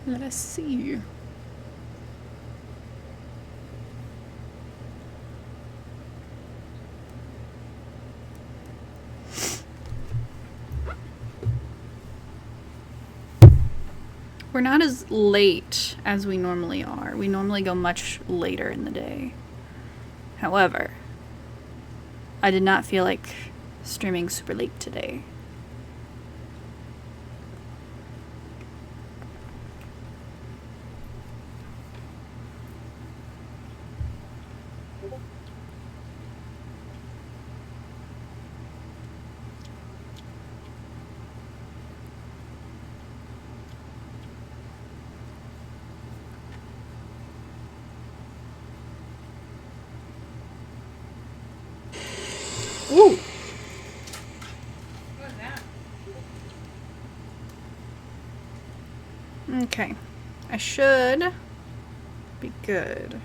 Let us see. We're not as late as we normally are. We normally go much later in the day. However, I did not feel like streaming super late today. Ooh! What was that? Okay. I should be good.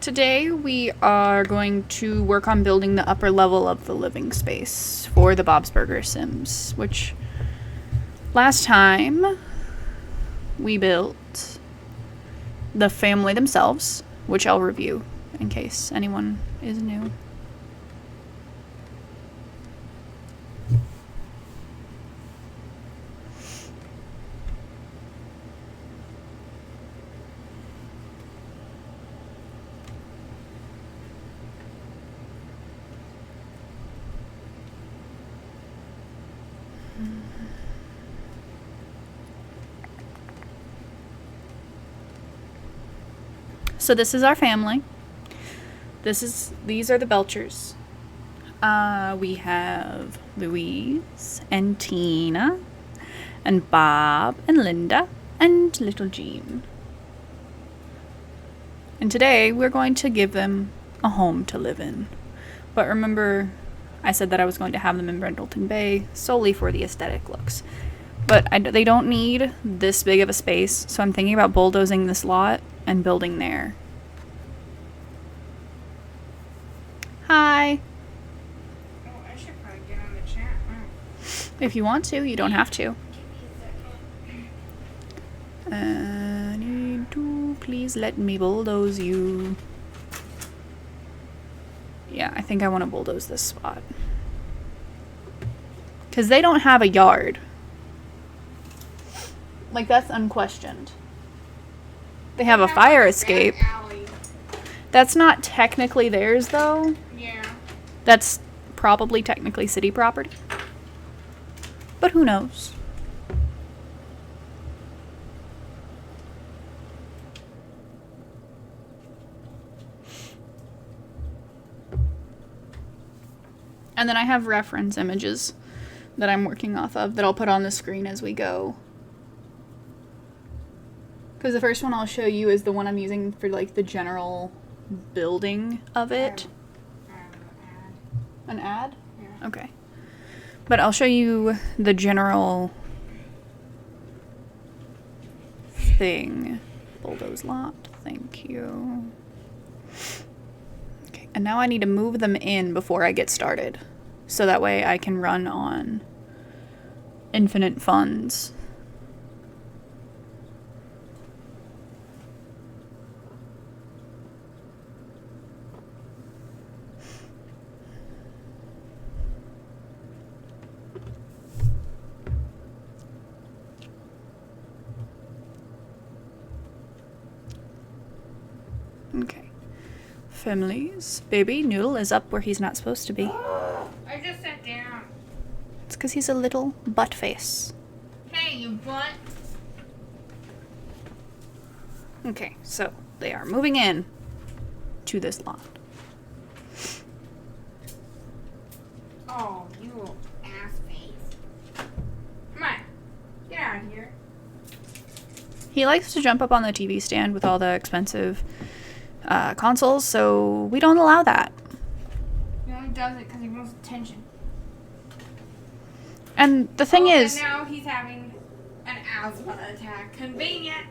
Today we are going to work on building the upper level of the living space for the Bob's Burger Sims, which last time we built the family themselves, which I'll review in case anyone is new. So this is our family. These are the Belchers. We have Louise and Tina and Bob and Linda and little Jean. And today we're going to give them a home to live in. But remember, I said that I was going to have them in Brindleton Bay solely for the aesthetic looks. But they don't need this big of a space, so I'm thinking about bulldozing this lot and building there. Hi. Oh, I should probably get on the chat. If you want to, you don't have to. Give me a second. Need to please let me bulldoze you. Yeah, I think I want to bulldoze this spot. Because they don't have a yard. Like, that's unquestioned. They have a fire escape. Alley. That's not technically theirs, though. Yeah. That's probably technically city property. But who knows? And then I have reference images that I'm working off of that I'll put on the screen as we go. Because the first one I'll show you is the one I'm using for, like, the general building of it. An ad? Yeah. Okay. But I'll show you the general thing. Bulldoze lot. Thank you. Okay, and now I need to move them in before I get started. So that way I can run on infinite funds. Okay. Families. Baby, Noodle is up where he's not supposed to be. I just sat down. It's because he's a little butt face. Hey, you butt. Okay, so they are moving in to this lot. Oh, you little ass face. Come on. Get out of here. He likes to jump up on the TV stand with all the expensive consoles, so we don't allow that. He only does it because he wants attention. And the thing is... And now he's having an asthma attack. Convenient.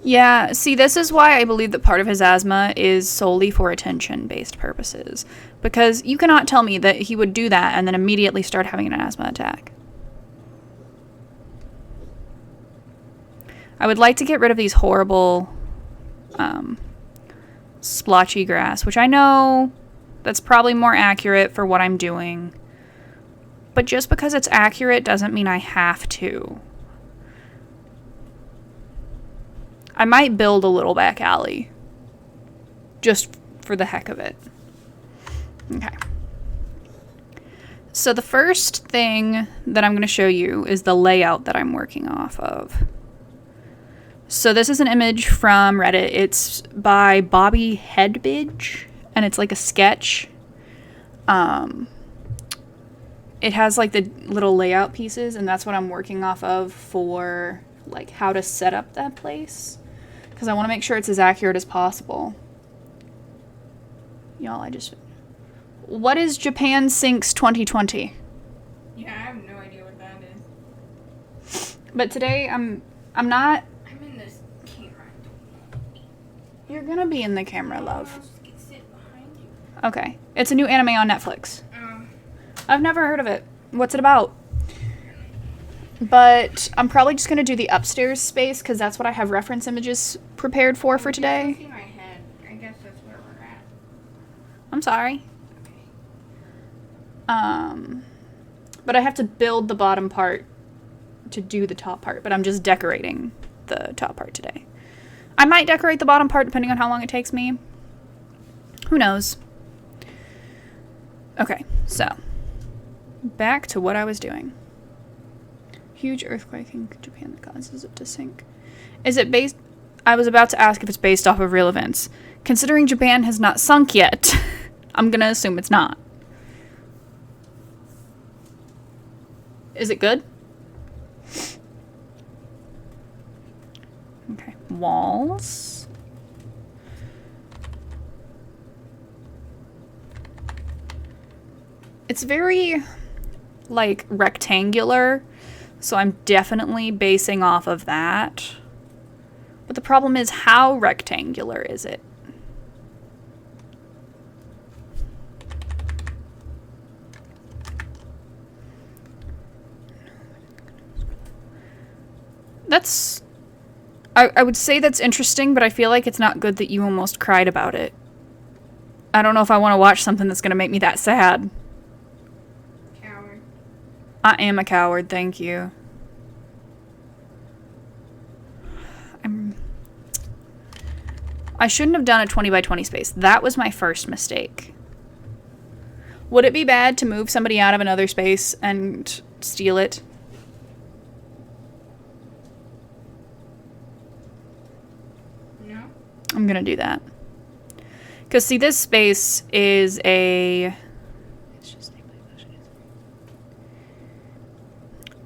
Yeah, see, this is why I believe that part of his asthma is solely for attention-based purposes. Because you cannot tell me that he would do that and then immediately start having an asthma attack. I would like to get rid of these horrible splotchy grass, which I know that's probably more accurate for what I'm doing. But just because it's accurate doesn't mean I have to. I might build a little back alley. Just for the heck of it. Okay. So the first thing that I'm going to show you is the layout that I'm working off of. So this is an image from Reddit. It's by Bobby Headbidge, and it's like a sketch. It has like the little layout pieces, and that's what I'm working off of for like how to set up that place. Because I want to make sure it's as accurate as possible. Y'all, what is Japan Sinks 2020? Yeah, I have no idea what that is. But today I'm not. I'm in this camera. You're gonna be in the camera, I'll love. just sit behind you. Okay. It's a new anime on Netflix. I've never heard of it. What's it about? But I'm probably just gonna do the upstairs space because that's what I have reference images prepared for I today. see my head. I guess that's where we're at. I'm sorry. But I have to build the bottom part to do the top part, but I'm just decorating the top part today. I might decorate the bottom part depending on how long it takes me. Who knows? Okay, so back to what I was doing. Huge earthquake in Japan that causes it to sink. Is it based? I was about to ask if it's based off of real events. Considering Japan has not sunk yet, I'm gonna assume it's not. Is it good? Okay, walls. It's very, like, rectangular, so I'm definitely basing off of that. But the problem is, how rectangular is it? That's... I would say that's interesting, but I feel like it's not good that you almost cried about it. I don't know if I want to watch something that's going to make me that sad. Coward. I am a coward, thank you. I shouldn't have done a 20 by 20 space. That was my first mistake. Would it be bad to move somebody out of another space and steal it? No? I'm gonna do that. Because, see, this space is a...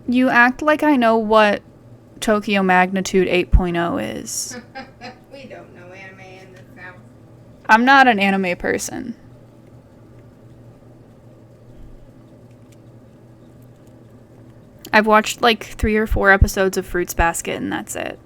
You act like I know what Tokyo Magnitude 8.0 is. We don't know anime in this house. I'm not an anime person. I've watched like 3 or 4 episodes of Fruits Basket and that's it.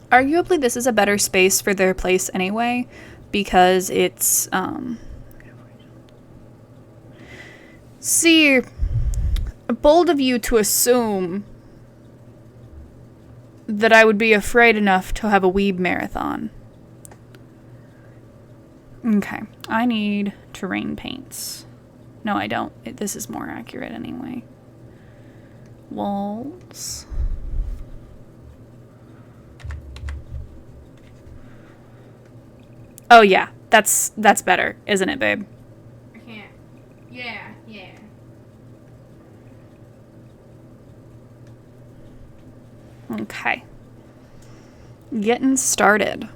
Arguably, this is a better space for their place anyway, because it's, See, bold of you to assume that I would be afraid enough to have a weeb marathon. Okay, I need terrain paints. No, I don't. This is more accurate anyway. Walls. Oh yeah, that's better, isn't it, babe? I can't. Yeah. Okay. Getting started.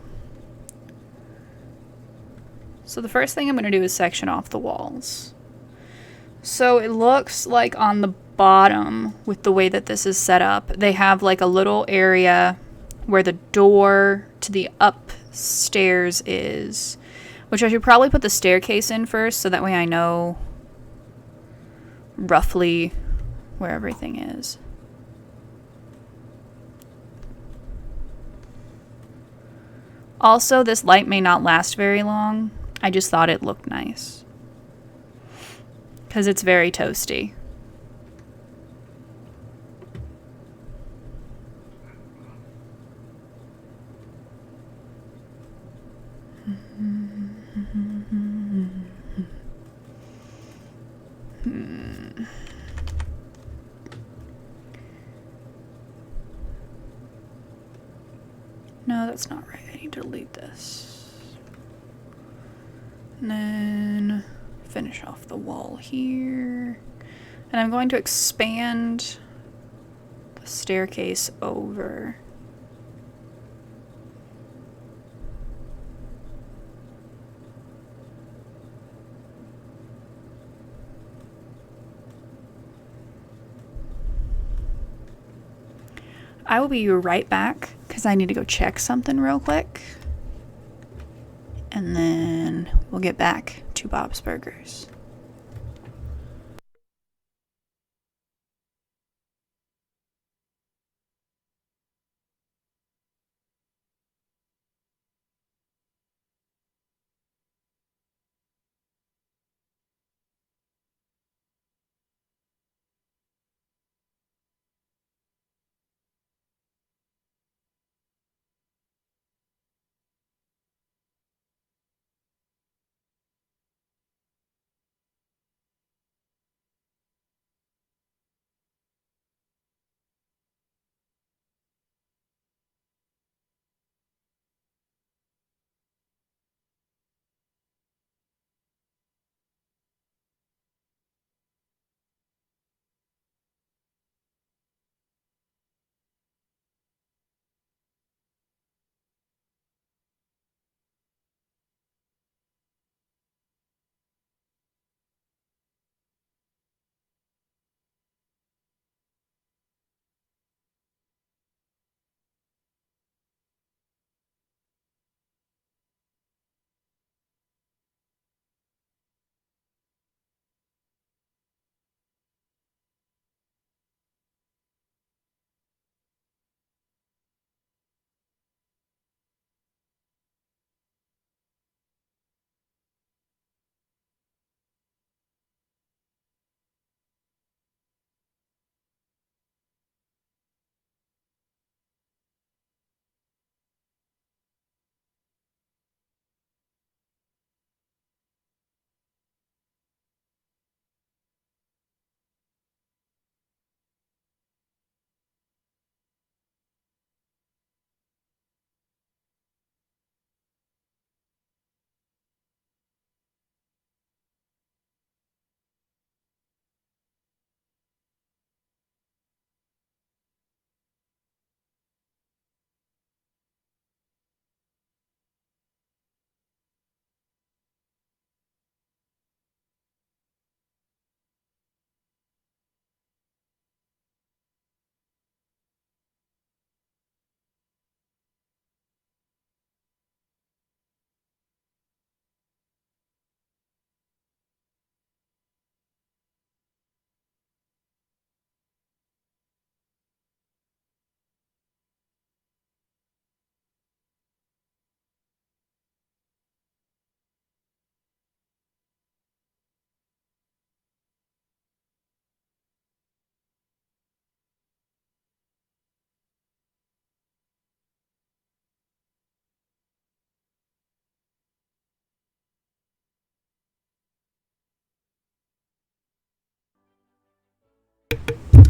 So the first thing I'm going to do is section off the walls. So it looks like on the bottom, with the way that this is set up, they have like a little area where the door to the upstairs is, which I should probably put the staircase in first so that way I know roughly where everything is. Also, this light may not last very long. I just thought it looked nice. Because it's very toasty. No, that's not right. I need to delete this. And then finish off the wall here. And I'm going to expand the staircase over. I will be right back because I need to go check something real quick. And then we'll get back to Bob's Burgers.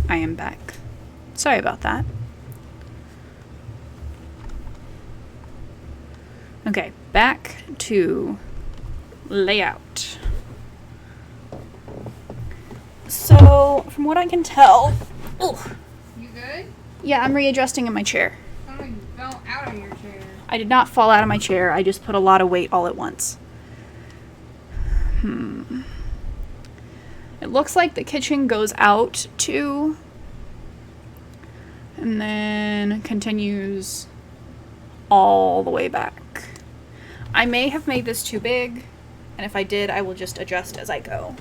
I am back. Sorry about that. Okay, back to layout. So, from what I can tell, You good? yeah, I'm readjusting in my chair. Oh, you fell out of your chair. I did not fall out of my chair. I just put a lot of weight all at once. It looks like the kitchen goes out to and then continues all the way back. I may have made this too big, and if I did, I will just adjust as I go.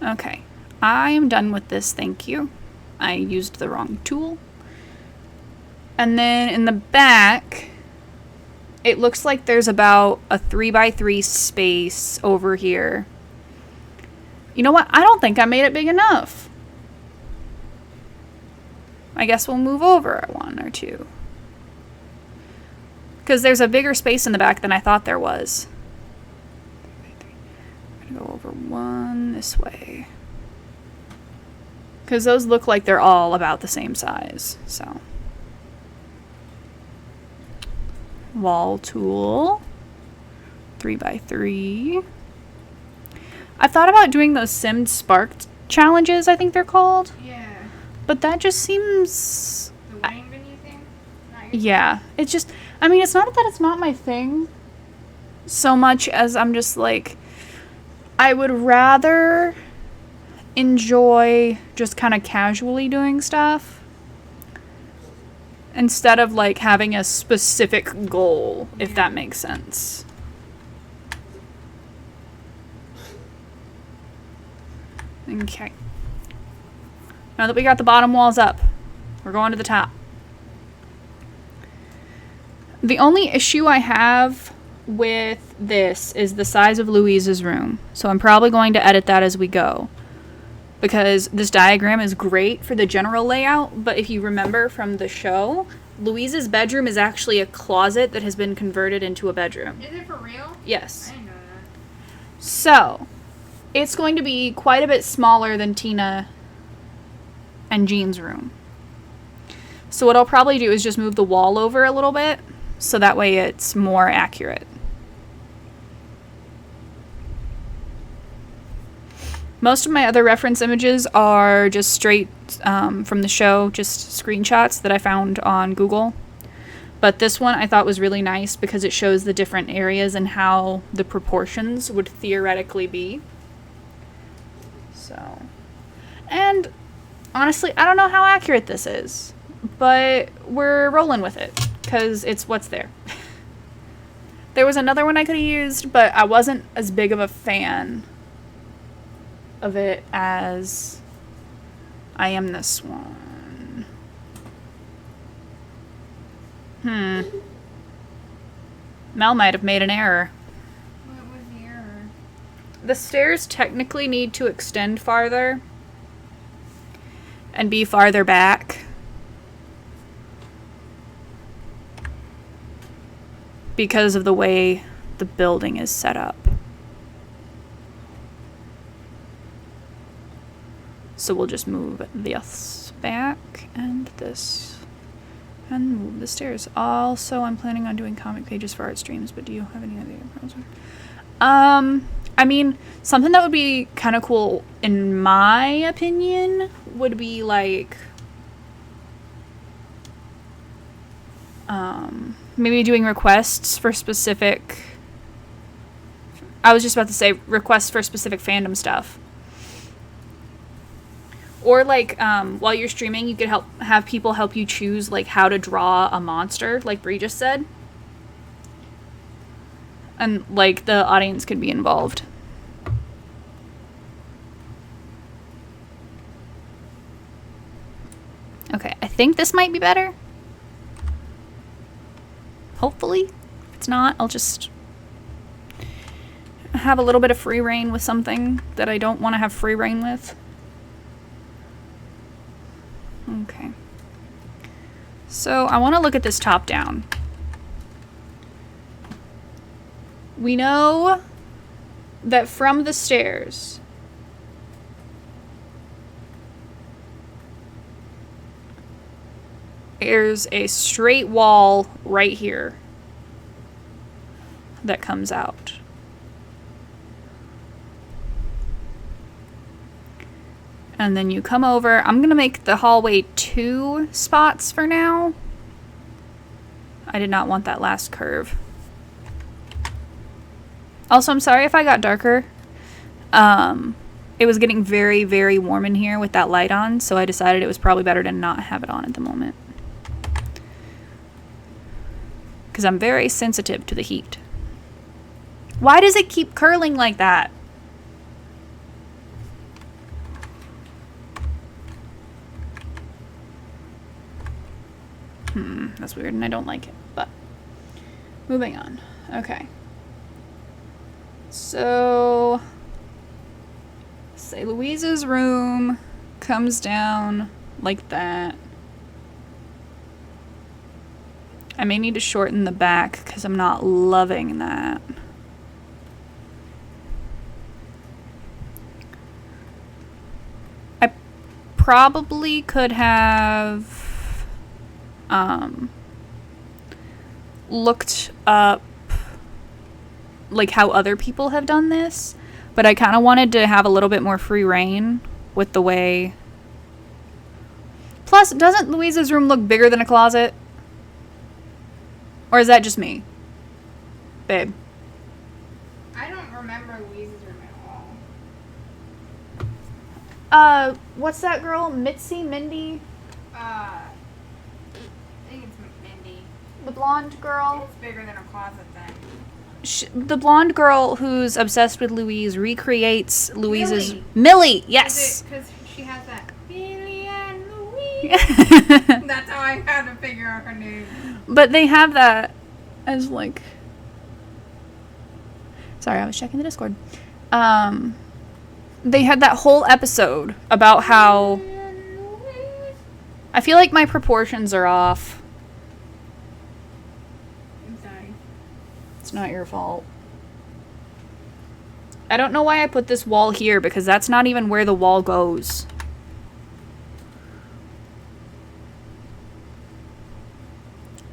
Okay. I am done with this, thank you. I used the wrong tool. And then in the back, it looks like there's about a 3x3 space over here. You know what? I don't think I made it big enough. I guess we'll move over one or two. Because there's a bigger space in the back than I thought there was. I'm going to go over one this way. Because those look like they're all about the same size. So. Wall tool. 3x3. I thought about doing those Sim Spark challenges, I think they're called. Yeah. But that just seems... The wedding venue thing? Yeah. It's just... I mean, it's not that it's not my thing so much as I'm just like... I would rather enjoy just kind of casually doing stuff instead of like having a specific goal, if that makes sense. Okay. Now that we got the bottom walls up, we're going to the top. The only issue I have with this is the size of Louise's room. So I'm probably going to edit that as we go. Because this diagram is great for the general layout, but if you remember from the show, Louise's bedroom is actually a closet that has been converted into a bedroom. Is it for real? Yes. I didn't know that. So, it's going to be quite a bit smaller than Tina and Jean's room. So what I'll probably do is just move the wall over a little bit, so that way it's more accurate. Most of my other reference images are just straight from the show, just screenshots that I found on Google. But this one I thought was really nice because it shows the different areas and how the proportions would theoretically be. So, and honestly, I don't know how accurate this is, but we're rolling with it because it's what's there. There was another one I could have used, but I wasn't as big of a fan of it as I am this one. Mel might have made an error. What was the error? The stairs technically need to extend farther and be farther back. Because of the way the building is set up. So we'll just move this back and this and move the stairs. Also, I'm planning on doing comic pages for art streams, but do you have any idea? I mean, something that would be kind of cool, in my opinion, would be like maybe doing requests for specific... I was just about to say requests for specific fandom stuff. Or like while you're streaming, you could have people help you choose like how to draw a monster, like Bree just said. And like the audience could be involved. Okay, I think this might be better. Hopefully. If it's not, I'll just have a little bit of free reign with something that I don't want to have free reign with. Okay. So I want to look at this top down. We know that from the stairs, there's a straight wall right here that comes out. And then you come over. I'm going to make the hallway 2 spots for now. I did not want that last curve. Also, I'm sorry if I got darker. It was getting very, very warm in here with that light on, so I decided it was probably better to not have it on at the moment. Because I'm very sensitive to the heat. Why does it keep curling like that? That's weird, and I don't like it, but moving on. Okay. So, say Louise's room comes down like that. I may need to shorten the back because I'm not loving that. I probably could have looked up like how other people have done this, but I kind of wanted to have a little bit more free reign with the way. Plus, doesn't Louise's room look bigger than a closet? Or is that just me? Babe. I don't remember Louise's room at all. What's that girl? Mitzi? Mindy? I think it's Mindy. The blonde girl? It's bigger than a closet then. The blonde girl who's obsessed with Louise recreates Louise's... Millie. Millie, yes! Because she has that Billy and Louise. That's how I had to figure out her name. But they have that as like... Sorry, I was checking the Discord. They had that whole episode about how... I feel like my proportions are off. I'm sorry. It's not your fault. I don't know why I put this wall here, because that's not even where the wall goes.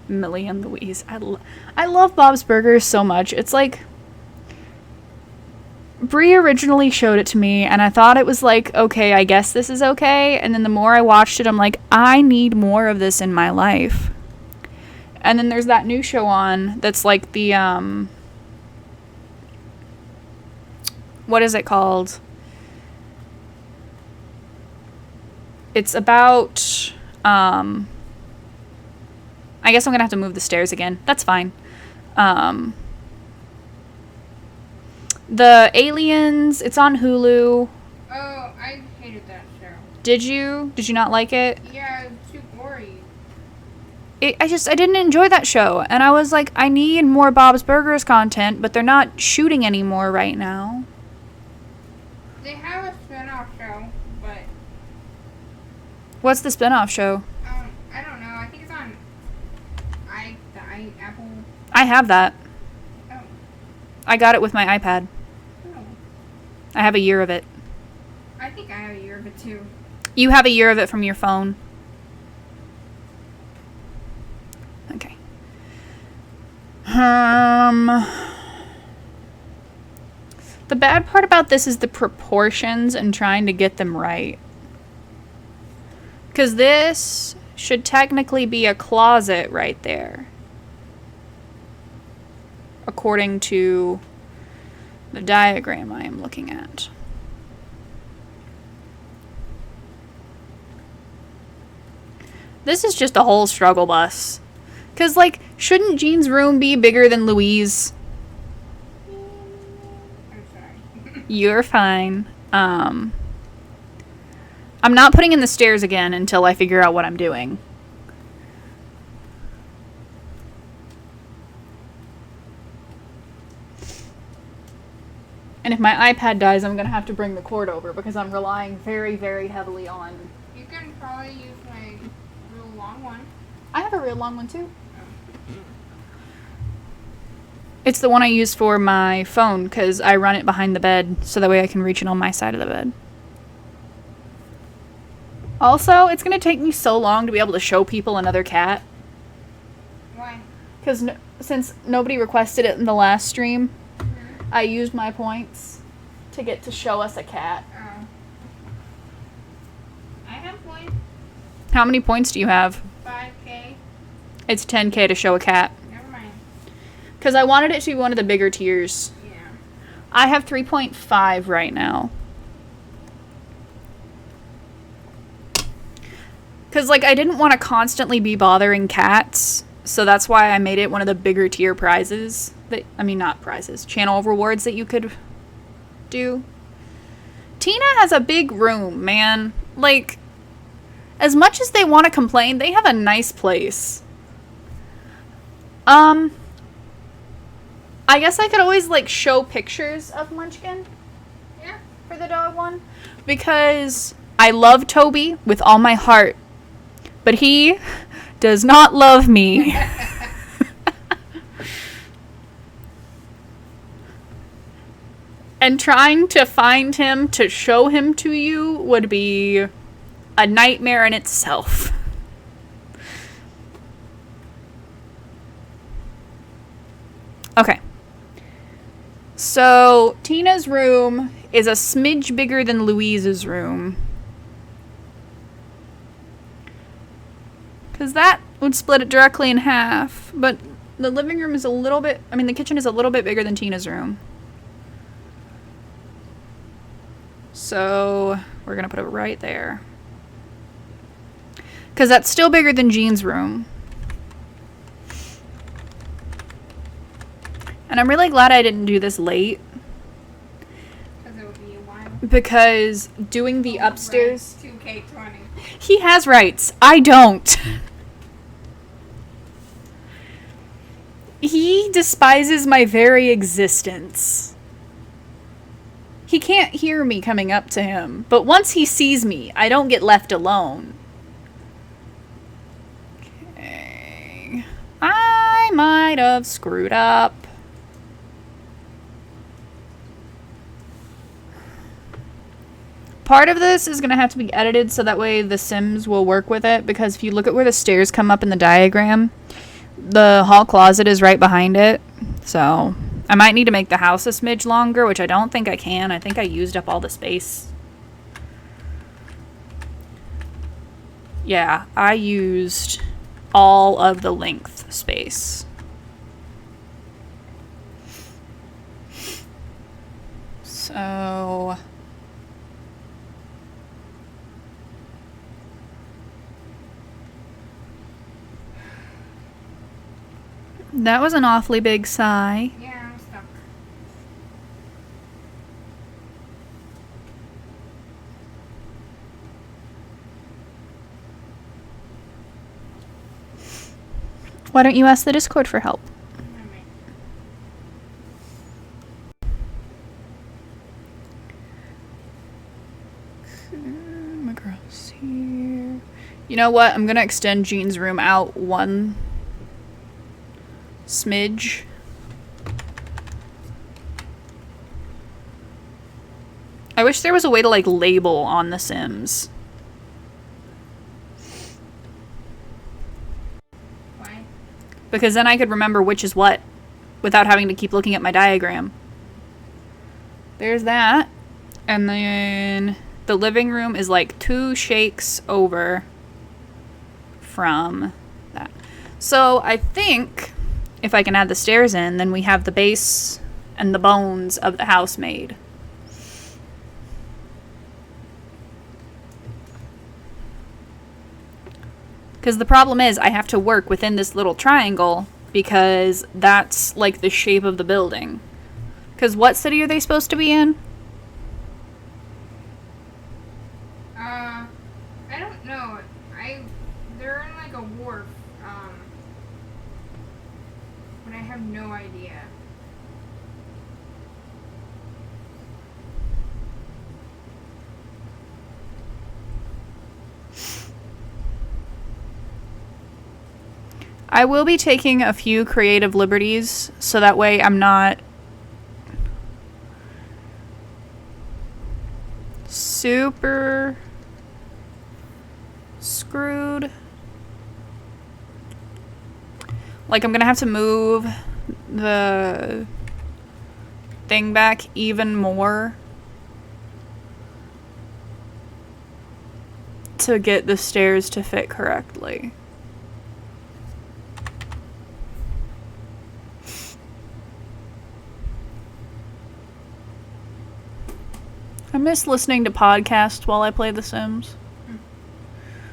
Millie and Louise. I love Bob's Burgers so much. It's like... Brie originally showed it to me, and I thought it was like, okay, I guess this is okay. And then the more I watched it, I'm like, I need more of this in my life. And then there's that new show on that's like the, what is it called? It's about, I guess I'm gonna have to move the stairs again. That's fine. The Aliens, it's on Hulu. Oh, I hated that show. Did you? Did you not like it? Yeah, it was too gory. I didn't enjoy that show. And I was like, I need more Bob's Burgers content, but they're not shooting anymore right now. They have a spin-off show, but... What's the spin-off show? I don't know. I think it's on Apple. I have that. Oh. I got it with my iPad. Oh. I have a year of it. I think I have a year of it too. You have a year of it from your phone. Okay. The bad part about this is the proportions and trying to get them right. Because this should technically be a closet right there. According to the diagram I am looking at. This is just a whole struggle bus. Because, like, shouldn't Jean's room be bigger than Louise? I'm sorry. You're fine. I'm not putting in the stairs again until I figure out what I'm doing. And if my iPad dies, I'm going to have to bring the cord over because I'm relying very, very heavily on... You can probably use my real long one. I have a real long one, too. It's the one I use for my phone because I run it behind the bed so that way I can reach it on my side of the bed. Also, it's going to take me so long to be able to show people another cat. Why? Because since nobody requested it in the last stream, I used my points to get to show us a cat. Oh. I have one. How many points do you have? 5K. It's 10k to show a cat. Never mind. Because I wanted it to be one of the bigger tiers. Yeah. I have 3.5 right now. Because, like, I didn't want to constantly be bothering cats, so that's why I made it one of the bigger tier prizes. Not prizes, channel rewards that you could do. Tina has a big room, man. Like, as much as they want to complain, they have a nice place. I guess I could always, like, show pictures of Munchkin Yeah. for the dog one. Because I love Toby with all my heart. But he does not love me. And trying to find him to show him to you would be a nightmare in itself. Okay. So, Tina's room is a smidge bigger than Louise's room. Because that would split it directly in half. But the living room is a little bit... I mean, the kitchen is a little bit bigger than Tina's room. So, we're going to put it right there. Because that's still bigger than Jean's room. And I'm really glad I didn't do this late. Because it would be a while. Because doing the upstairs... Right. 2K20. He has rights. I don't. He despises my very existence. He can't hear me coming up to him. But once he sees me, I don't get left alone. Okay. I might have screwed up. Part of this is going to have to be edited so that way the Sims will work with it, because if you look at where the stairs come up in the diagram, the hall closet is right behind it. So I might need to make the house a smidge longer, which I don't think I can. I think I used up all the space. Yeah, I used all of the length space. So... that was an awfully big sigh. Yeah, I'm stuck. Why don't you ask the Discord for help? Across here. You know what? I'm gonna extend Jean's room out one smidge. I wish there was a way to, like, label on the Sims. Why? Because then I could remember which is what without having to keep looking at my diagram. There's that. And then the living room is like 2 shakes over from that. So I think if I can add the stairs in, then we have the base and the bones of the house made. Because the problem is I have to work within this little triangle because that's like the shape of the building. Because what city are they supposed to be in? I don't know. They're in like a wharf. But I have no idea. I will be taking a few creative liberties so that way I'm not super screwed. Like, I'm gonna have to move the thing back even more to get the stairs to fit correctly. I miss listening to podcasts while I play The Sims.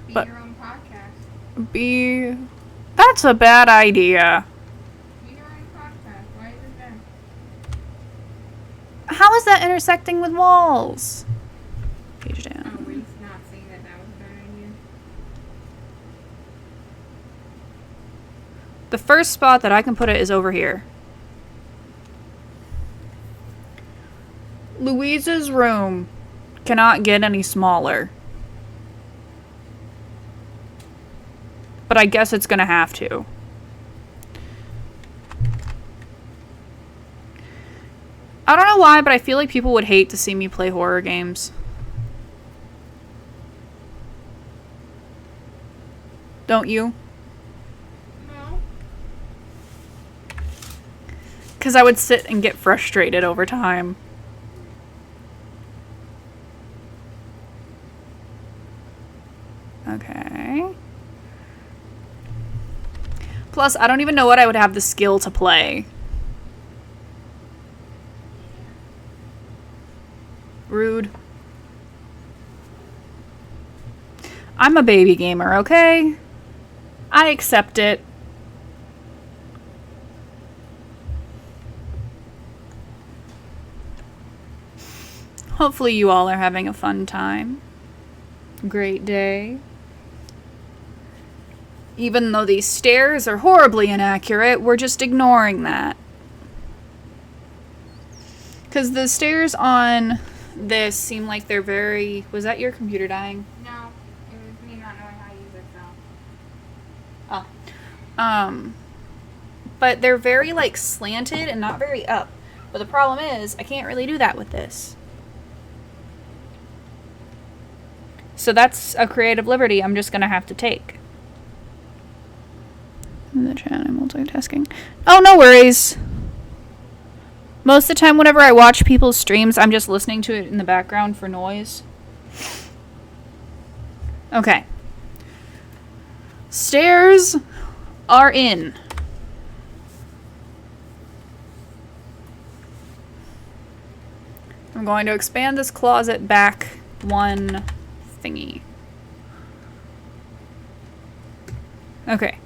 Be But- your own podcast. That's a bad idea. Be your own podcast. Why is it that? How is that intersecting with walls? Page down. Oh, were you not saying that was a bad idea? The first spot that I can put it is over here. Louise's room cannot get any smaller. But I guess it's gonna have to. I don't know why, but I feel like people would hate to see me play horror games. Don't you? No. Because I would sit and get frustrated over time. Okay. Plus, I don't even know what I would have the skill to play. Rude. I'm a baby gamer, okay? I accept it. Hopefully you all are having a fun time. Great day. Even though these stairs are horribly inaccurate, we're just ignoring that. Because the stairs on this seem like they're very... Was that your computer dying? No. It was me not knowing how to use Excel. Oh. But they're very, like, slanted and not very up. But the problem is, I can't really do that with this. So that's a creative liberty I'm just gonna have to take. In the chat, I'm multitasking. Oh, no worries. Most of the time, whenever I watch people's streams, I'm just listening to it in the background for noise. Okay. Stairs are in. I'm going to expand this closet back one thingy. Okay.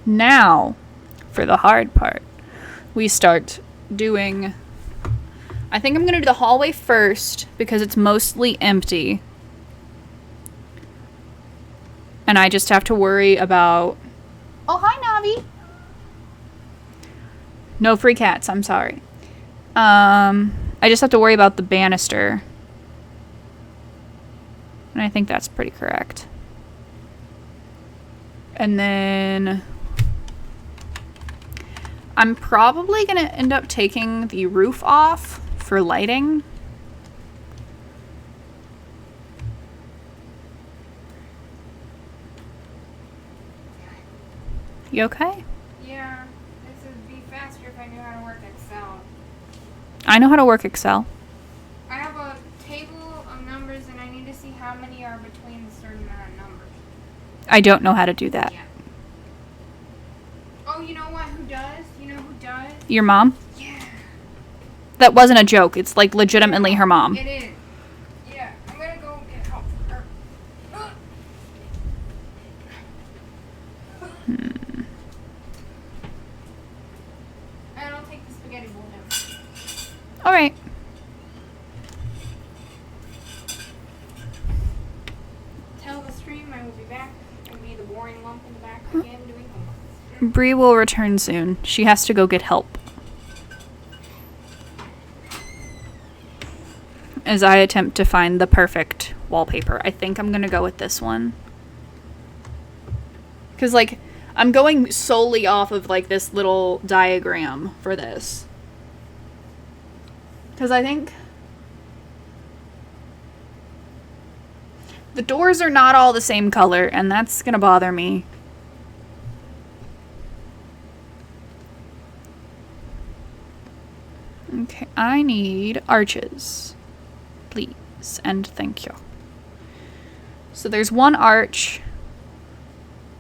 Now, for the hard part, we start doing... I think I'm going to do the hallway first because it's mostly empty. And I just have to worry about... Oh, hi, Navi! No free cats, I'm sorry. I just have to worry about the banister. And I think that's pretty correct. And then... I'm probably going to end up taking the roof off for lighting. You okay? Yeah. This would be faster if I knew how to work Excel. I know how to work Excel. I have a table of numbers and I need to see how many are between a certain amount of numbers. I don't know how to do that. Yeah. Oh, you know what? Who does? You know who does? Your mom? Yeah. That wasn't a joke. It's like legitimately her mom. It is. Yeah. I'm gonna go get help for her. And I'll take the spaghetti bowl down. Alright. Tell the stream I will be back. I'll be the boring lump in the back again doing homework. Bree will return soon. She has to go get help. As I attempt to find the perfect wallpaper. I think I'm gonna go with this one. Because, like, I'm going solely off of, like, this little diagram for this. Because I think... the doors are not all the same color, and that's gonna bother me. Okay, I need arches. Please, and thank you. So there's one arch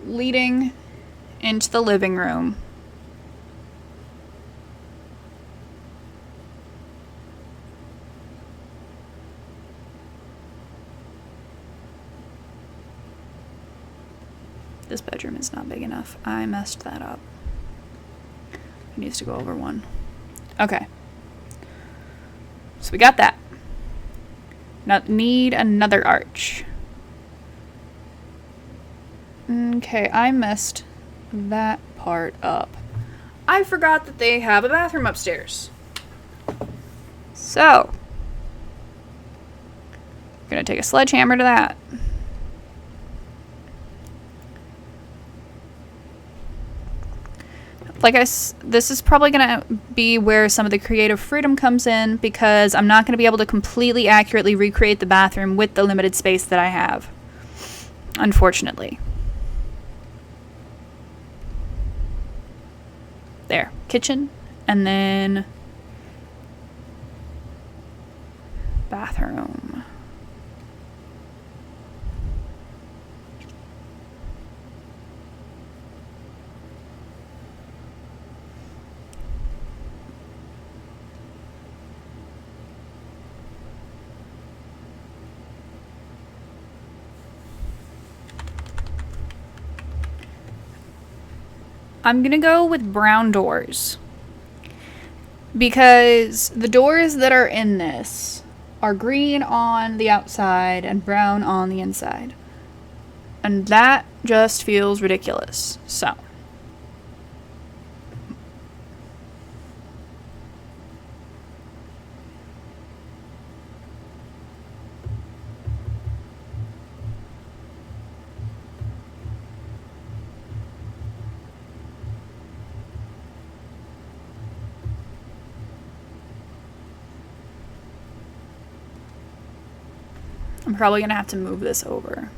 leading into the living room. This bedroom is not big enough. I messed that up. It needs to go over one. Okay. So we got that. Not need another arch. Okay, I messed that part up. I forgot that they have a bathroom upstairs. So, I'm gonna take a sledgehammer to that. This is probably gonna be where some of the creative freedom comes in, because I'm not gonna be able to completely accurately recreate the bathroom with the limited space that I have, unfortunately. There, kitchen, and then bathroom. I'm gonna go with brown doors, because the doors that are in this are green on the outside and brown on the inside. And that just feels ridiculous. So, I'm probably gonna have to move this over.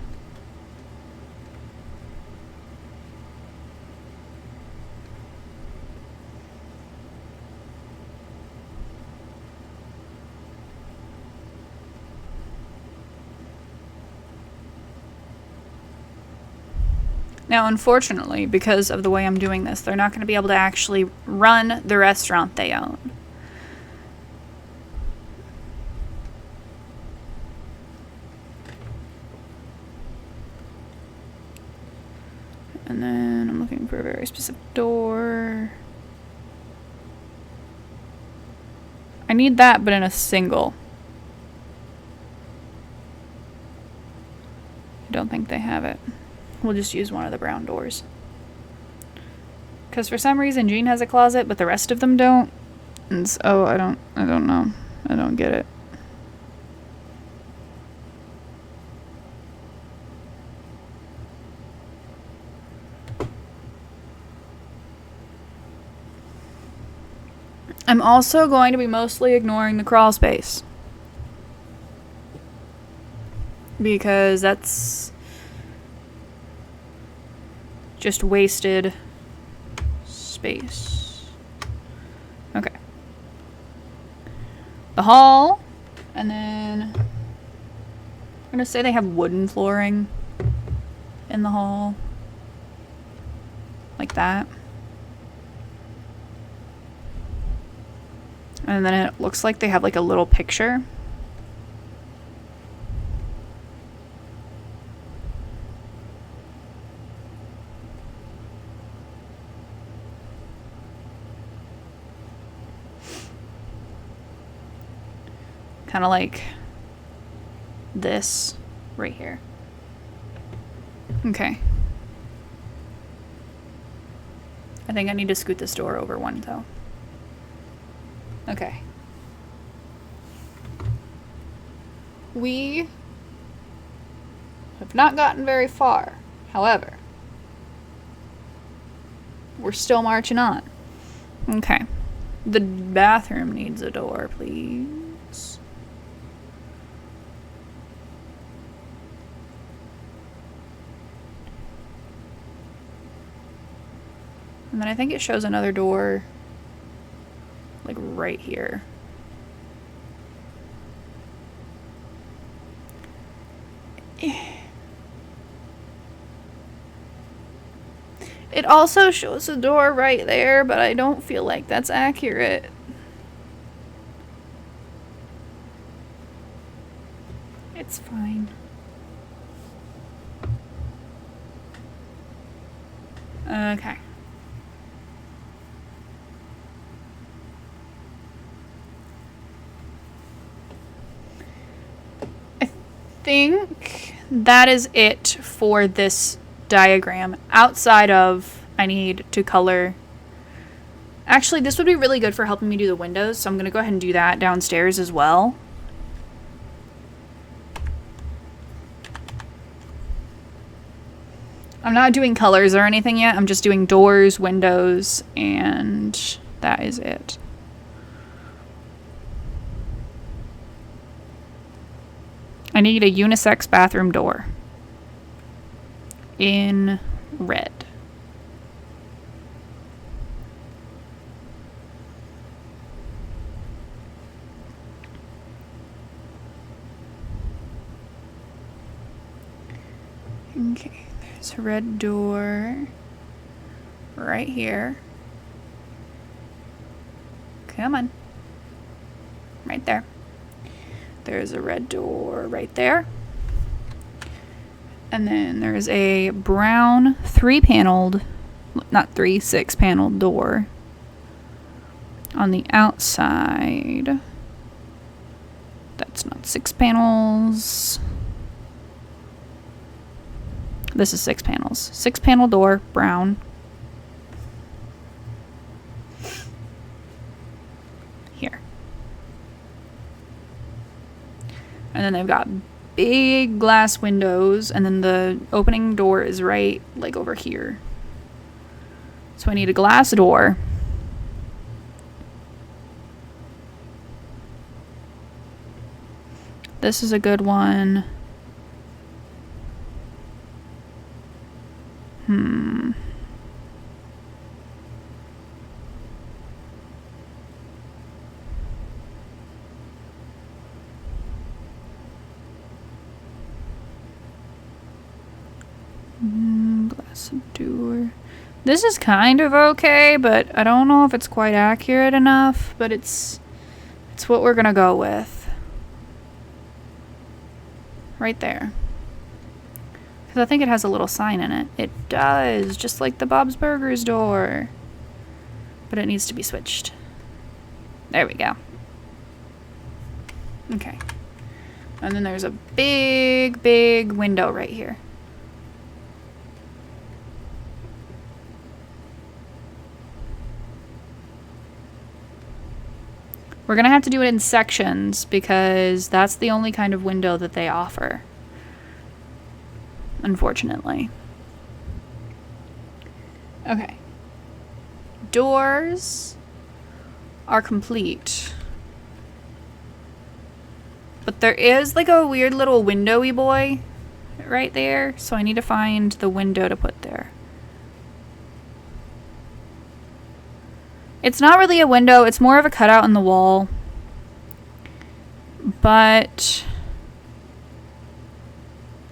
Now, unfortunately, because of the way I'm doing this, they're not going to be able to actually run the restaurant they own. And then I'm looking for a very specific door. I need that, but in a single. I don't think they have it. We'll just use one of the brown doors. Because for some reason Jean has a closet, but the rest of them don't. And so I don't know. I don't get it. I'm also going to be mostly ignoring the crawl space, because that's just wasted space. Okay. The hall, and then I'm gonna say they have wooden flooring in the hall. Like that. And then it looks like they have like a little picture. Kind of like this right here. Okay. I think I need to scoot this door over one though. Okay. We have not gotten very far. However, we're still marching on. Okay. The bathroom needs a door, please. And then I think it shows another door like right here. It also shows a door right there, but I don't feel like that's accurate. It's fine. Okay. think that is it for this diagram. Outside of, I need to color. Actually, this would be really good for helping me do the windows, so I'm going to go ahead and do that downstairs as well. I'm not doing colors or anything yet. I'm just doing doors, windows, and that is it. I need a unisex bathroom door in red. Okay. There's a red door right here. Come on. Right there. There's a red door right there. And then there's a brown 6-paneled door on the outside. That's not 6 panels. This is 6 panels. 6-panel door, brown. Here. And then they've got big glass windows, and then the opening door is right, like, over here. So I need a glass door. This is a good one. Glass door. This is kind of okay, but I don't know if it's quite accurate enough, but it's what we're gonna go with. Right there. Because I think it has a little sign in it. It does, just like the Bob's Burgers door. But it needs to be switched. There we go. Okay. And then there's a big, big window right here. We're going to have to do it in sections because that's the only kind of window that they offer. Unfortunately. Okay. Doors are complete. But there is like a weird little windowy boy right there, so I need to find the window to put there. It's not really a window, it's more of a cutout in the wall. But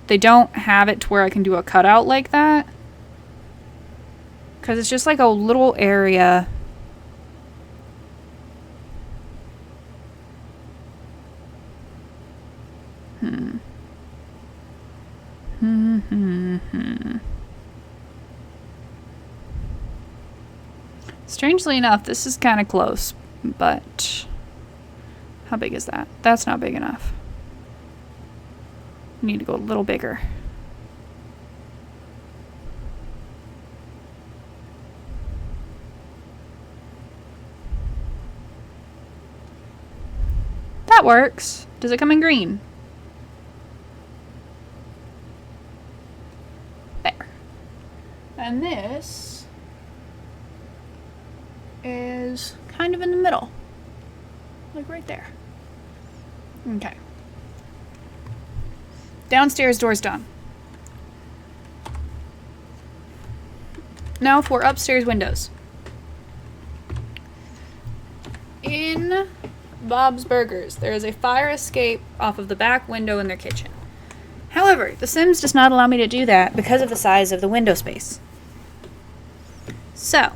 they don't have it to where I can do a cutout like that. Because it's just like a little area. Strangely enough, this is kind of close, but how big is that? That's not big enough. We need to go a little bigger. That works. Does it come in green? There. And this is kind of in the middle. Like right there. Okay. Downstairs door's done. Now for upstairs windows. In Bob's Burgers, there is a fire escape off of the back window in their kitchen. However, The Sims does not allow me to do that because of the size of the window space. So,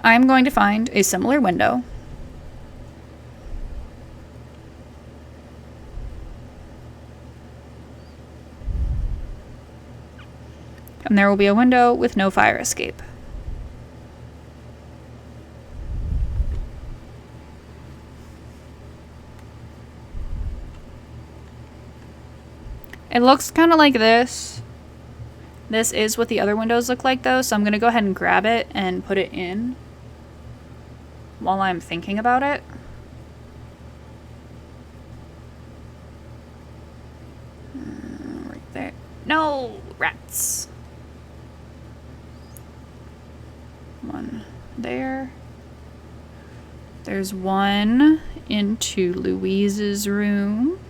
I'm going to find a similar window. And there will be a window with no fire escape. It looks kind of like this. This is what the other windows look like though, so I'm going to go ahead and grab it and put it in while I'm thinking about it. Right there. No! Rats! One there. There's one into Louise's room.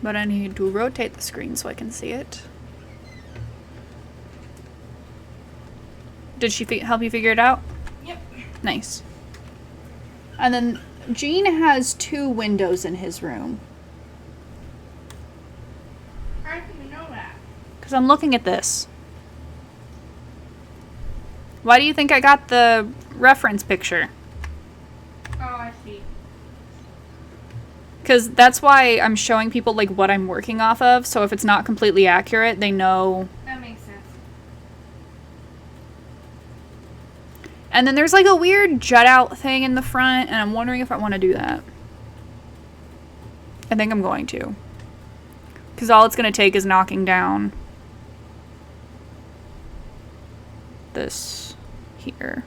But I need to rotate the screen so I can see it. Did she help you figure it out? Yep. Nice. And then Gene has 2 windows in his room. How did you know that? Because I'm looking at this. Why do you think I got the reference picture? Oh, I see. Because that's why I'm showing people like what I'm working off of, so if it's not completely accurate, they know. That makes sense. And then there's like a weird jut out thing in the front, and I'm wondering if I want to do that. I think I'm going to. Because all it's going to take is knocking down this here.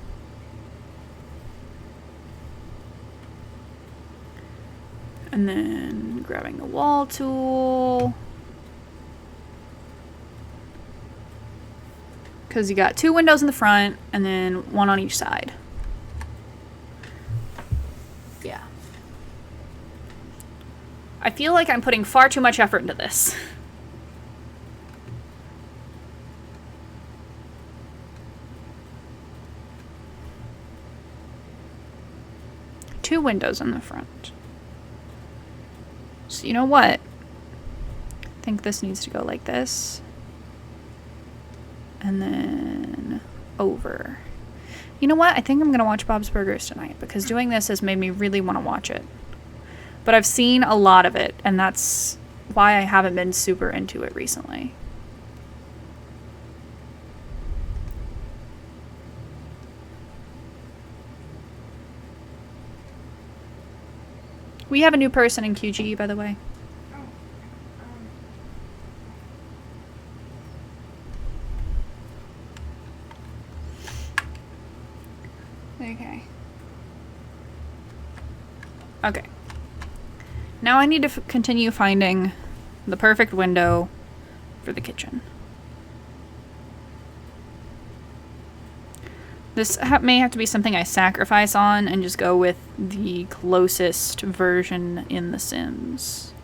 And then grabbing the wall tool. Because you got 2 windows in the front and then 1 on each side. Yeah. I feel like I'm putting far too much effort into this. Two windows in the front. So you know what? I think this needs to go like this. And then over. You know what? I think I'm going to watch Bob's Burgers tonight because doing this has made me really want to watch it. But I've seen a lot of it, and that's why I haven't been super into it recently. We have a new person in QG, by the way. Oh. Okay. Okay. Now I need to continue finding the perfect window for the kitchen. This may have to be something I sacrifice on and just go with the closest version in The Sims.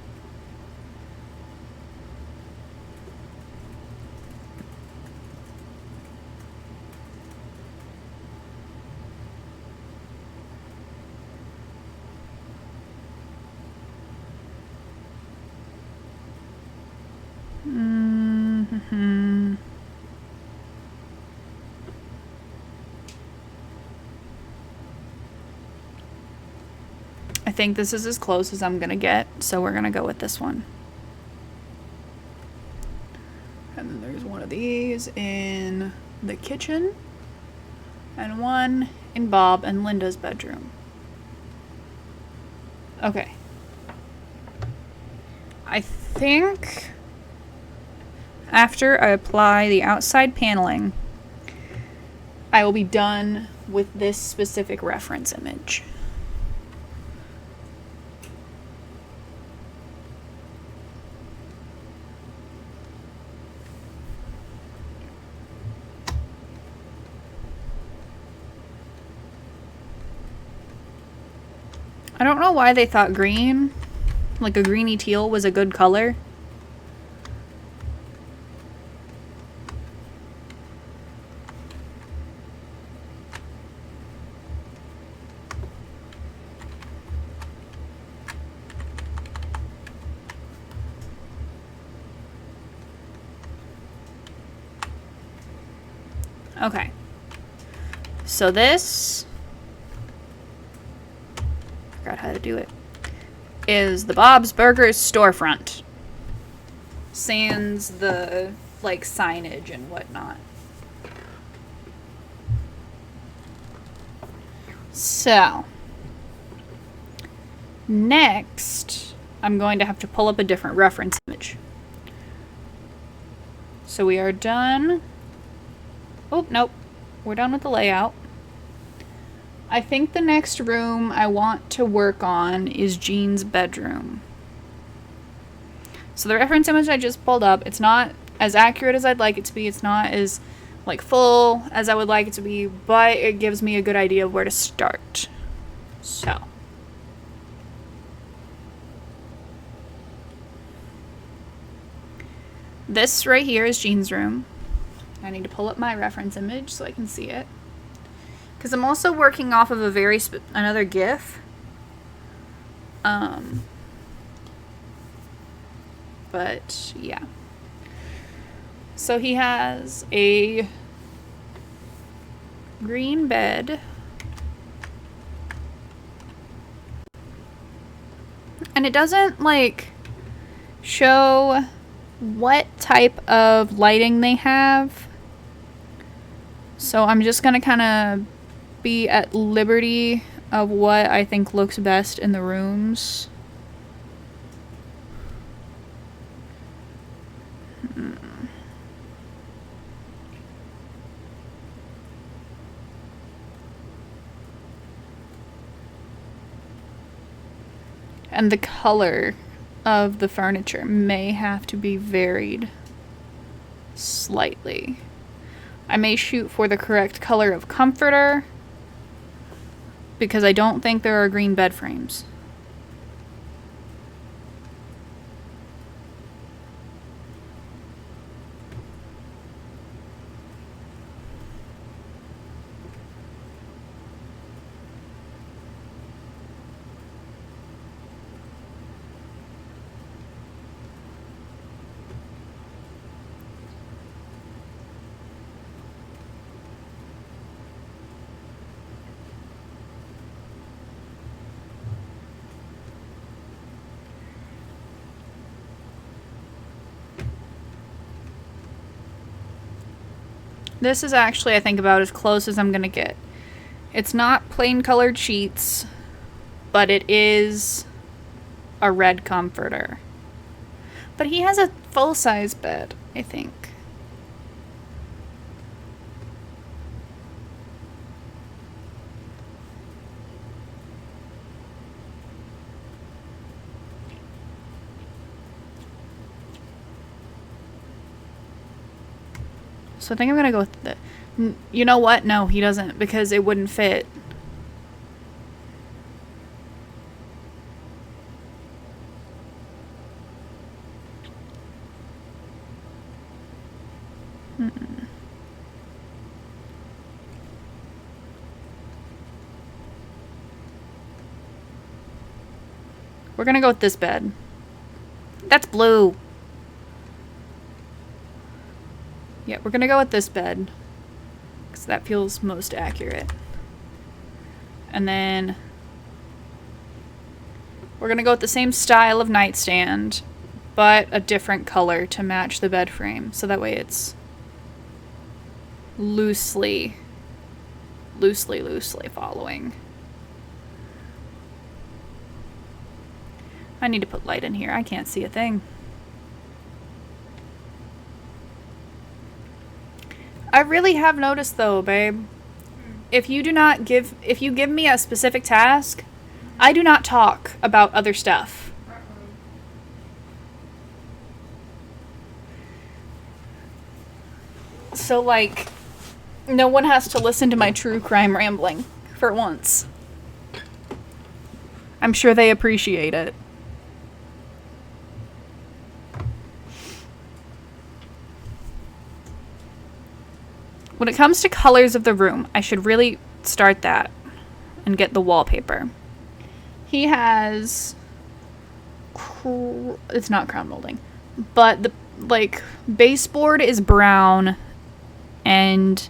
Mm-hmm. I think this is as close as I'm gonna get, so we're gonna go with this one. And then there's one of these in the kitchen, and one in Bob and Linda's bedroom. Okay. I think after I apply the outside paneling, I will be done with this specific reference image. I don't know why they thought green, like a greeny teal, was a good color. Okay. So this, forgot how to do it, is the Bob's Burgers storefront. Sans the, like, signage and whatnot. So, next, I'm going to have to pull up a different reference image. So we are done. Oh, nope. We're done with the layout. I think the next room I want to work on is Jean's bedroom. So the reference image I just pulled up, it's not as accurate as I'd like it to be. It's not as like full as I would like it to be, but it gives me a good idea of where to start. So. This right here is Jean's room. I need to pull up my reference image so I can see it. Because I'm also working off of a another GIF. But yeah. So he has a green bed. And it doesn't like show what type of lighting they have. So I'm just gonna kind of be at liberty of what I think looks best in the rooms. And the color of the furniture may have to be varied slightly. I may shoot for the correct color of comforter because I don't think there are green bed frames. This is actually, I think, about as close as I'm gonna get. It's not plain colored sheets, but it is a red comforter. But he has a full-size bed, I think. So I think I'm gonna go with the... You know what? No, he doesn't, because it wouldn't fit. We're gonna go with this bed. That's blue. Yeah, we're gonna go with this bed, because that feels most accurate. And then we're gonna go with the same style of nightstand, but a different color to match the bed frame, so that way it's loosely following. I need to put light in here. I can't see a thing. I really have noticed though, babe, if you give me a specific task, I do not talk about other stuff. So like, no one has to listen to my true crime rambling for once. I'm sure they appreciate it. When it comes to colors of the room, I should really start that and get the wallpaper. He has... It's not crown molding. But the baseboard is brown and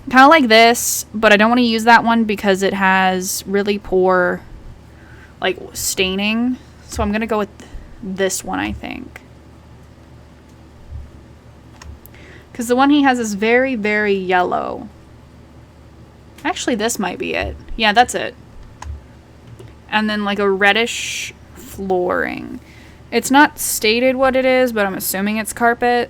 kind of like this, but I don't want to use that one because it has really poor staining. So I'm going to go with this one, I think. Because the one he has is very, very yellow. Actually, this might be it. Yeah, that's it. And then like a reddish flooring. It's not stated what it is, but I'm assuming it's carpet.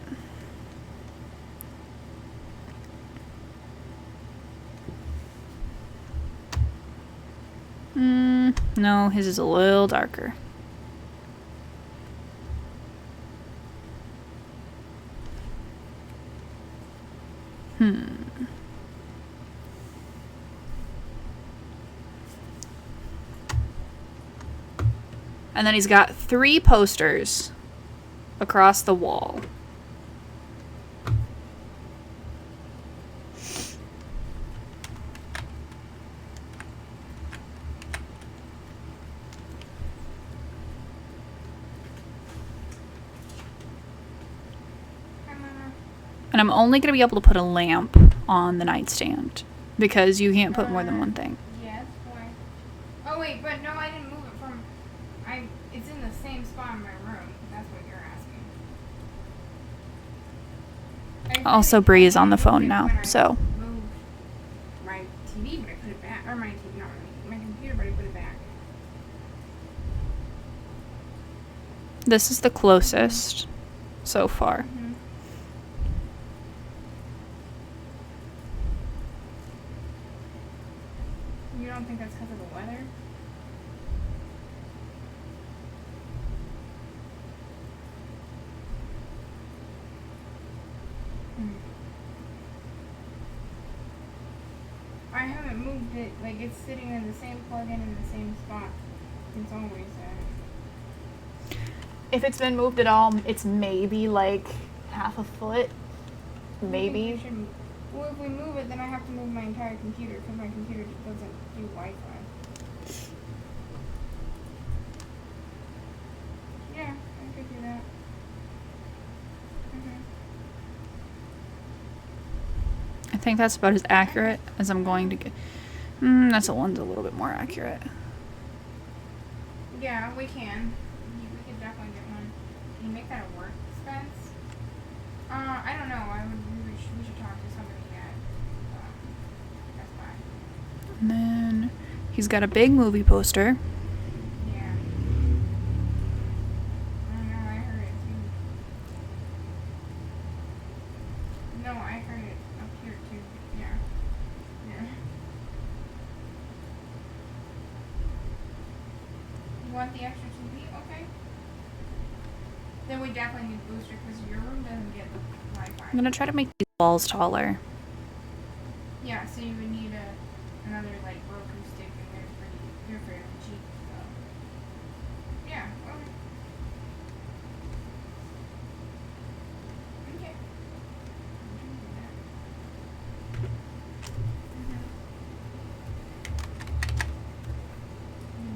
No, his is a little darker. And then he's got 3 posters across the wall. And I'm only going to be able to put a lamp on the nightstand because you can't put more than one thing. Yes, why? Oh wait, but no, I didn't move it from. It's in the same spot in my room. That's what you're asking. Also, Bree is on the phone now, so. Moved my TV, but I put it back. Or my TV, not my computer, but I put it back. This is the closest so far. You don't think that's because of the weather? I haven't moved it. Like, it's sitting in the same plug-in in the same spot. It's always there. If it's been moved at all, it's maybe like half a foot. Maybe. Well, if we move it, then I have to move my entire computer because my computer doesn't do Wi-Fi. Yeah, I could do that. I think that's about as accurate as I'm going to get. That's one's a little bit more accurate. Yeah, we can. We could definitely get one. Can you make that a work expense? I don't know. We should talk to somebody at Best Buy. And then he's got a big movie poster. Yeah. I don't know. I heard it too. No, I heard it up here too. Yeah. Yeah. You want the extra TV? Okay. Then we definitely need booster because your room doesn't get Wi-Fi. I'm gonna try to make these walls taller. Yeah, so you would need another like Roku stick and they're fairly cheap. So. Yeah. Okay. Okay.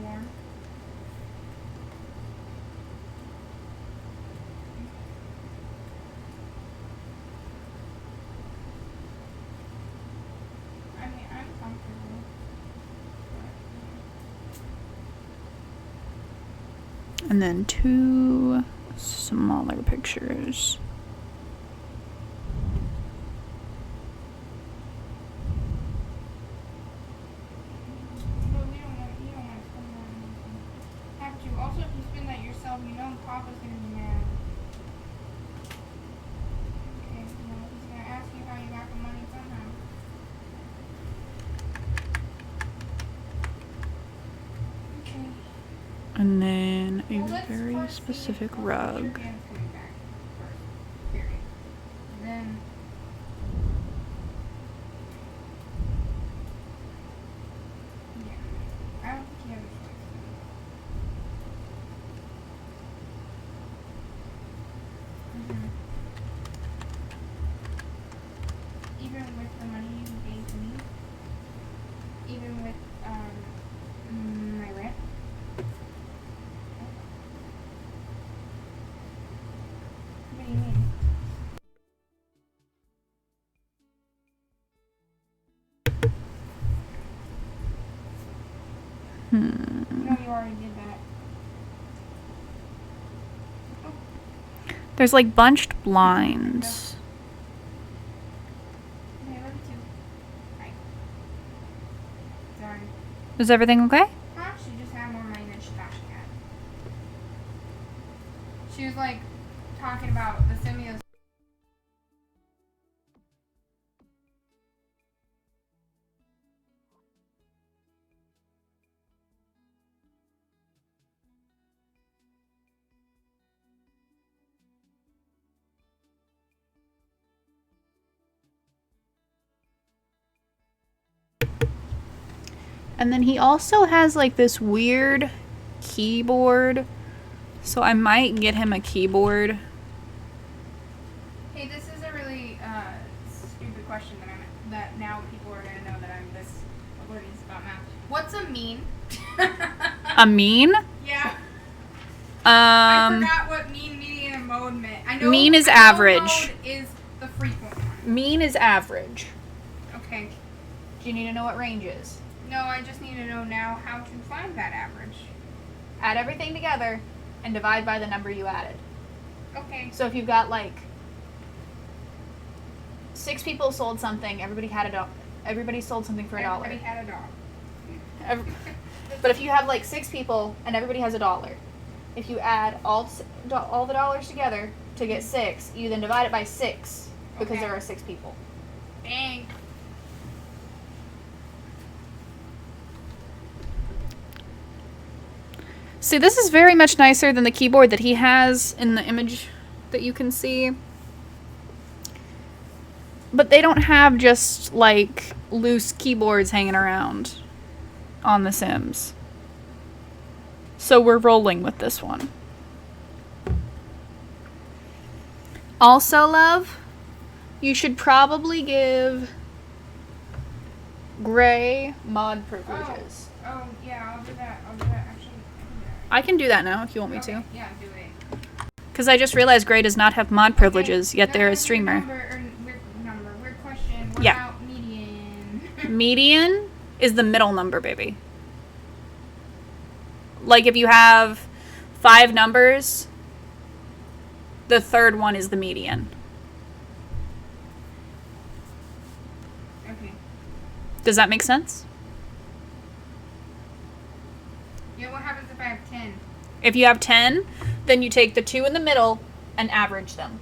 Warm. I mean, I'm comfortable. And then 2 smaller pictures. But you don't want to spend that on anything. Have to. Also, if you spend that yourself, you know Papa's gonna be mad. Okay, well, he's gonna ask you how you got the money somehow. Okay. And then a Well, let's very first see specific if rug. Dan's coming back first. Period. Then. Yeah. I don't think you have a choice. Even with the money you gave me, even with my rent. What do you mean? No, you already did that. There's like bunched blinds. Okay, love you too. Bye. Is everything okay? Huh? She just had more money than she thought she had. She was like talking about the Simios. And then he also has like this weird keyboard. So I might get him a keyboard. Hey, this is a really stupid question that now people are gonna know that I'm this oblivious about math. What's a mean? A mean? Yeah. I Um, forgot what mean, median, and mode meant. I know mean is I know average. Mode is the frequent one. mean is average. Okay. Do you need to know what range is? No, I just need to know now how to find that average. Add everything together and divide by the number you added. Okay. So if you've got like 6 people sold something, everybody sold something for Everybody $1. had a dog. But if you have like 6 people and everybody has $1, if you add all the dollars together to get 6, you then divide it by 6 because Okay. there are 6 people. Dang. See, this is very much nicer than the keyboard that he has in the image that you can see. But they don't have just like loose keyboards hanging around on The Sims. So we're rolling with this one. Also, love, you should probably give Gray mod privileges. Oh, yeah, I'll do that. Actually, I can do that. I can do that now if you want me Okay, to. yeah, do it. Because I just realized Gray does not have mod privileges, yet No, they're a weird streamer. Weird question. What Yeah. about median? Median is the middle number, baby. Like if you have 5 numbers, the third one is the median. Okay. Does that make sense? Yeah, what happens if I have 10? If you have 10, then you take the 2 in the middle and average them.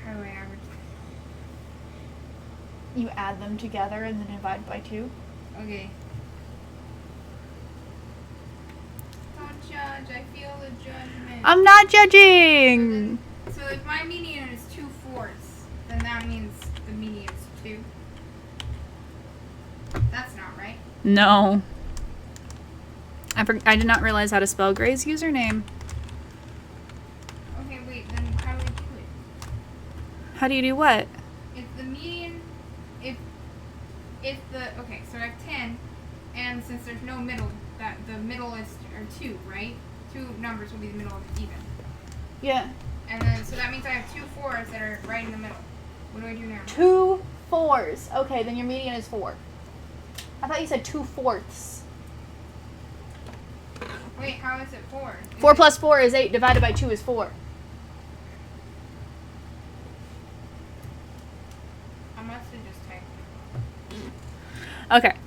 How do I average? You add them together and then divide by 2. Okay. Don't judge. I feel the judgment. I'm not judging! So if my median is 2/4, then that means the median is 2. That's not right. No. I did not realize how to spell Gray's username. Okay, wait, then how do we do it? How do you do what? If the median, okay, so I have 10, and since there's no middle, that the middle is, or 2, right? 2 numbers will be the middle of it even. Yeah. And then, so that means I have 2 4s that are right in the middle. What do I do now? 2 4s. Okay, then your median is 4. I thought you said 2/4. Wait, how is it 4? 4 plus 4 is 8, divided by 2 is 4. I must have just typed. Okay.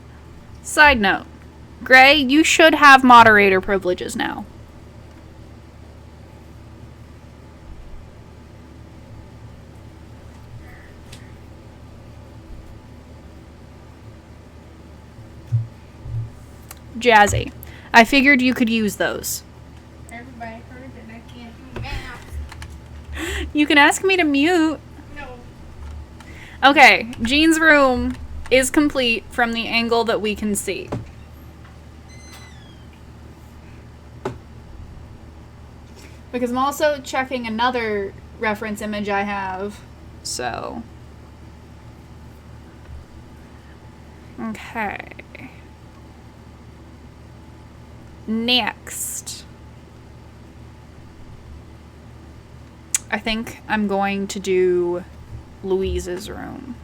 Side note. Gray, you should have moderator privileges now. Jazzy. I figured you could use those. Everybody heard that I can't do math. You can ask me to mute. No. Okay, Jean's room is complete from the angle that we can see. Because I'm also checking another reference image I have. So. Okay. Next. I think I'm going to do Louise's room.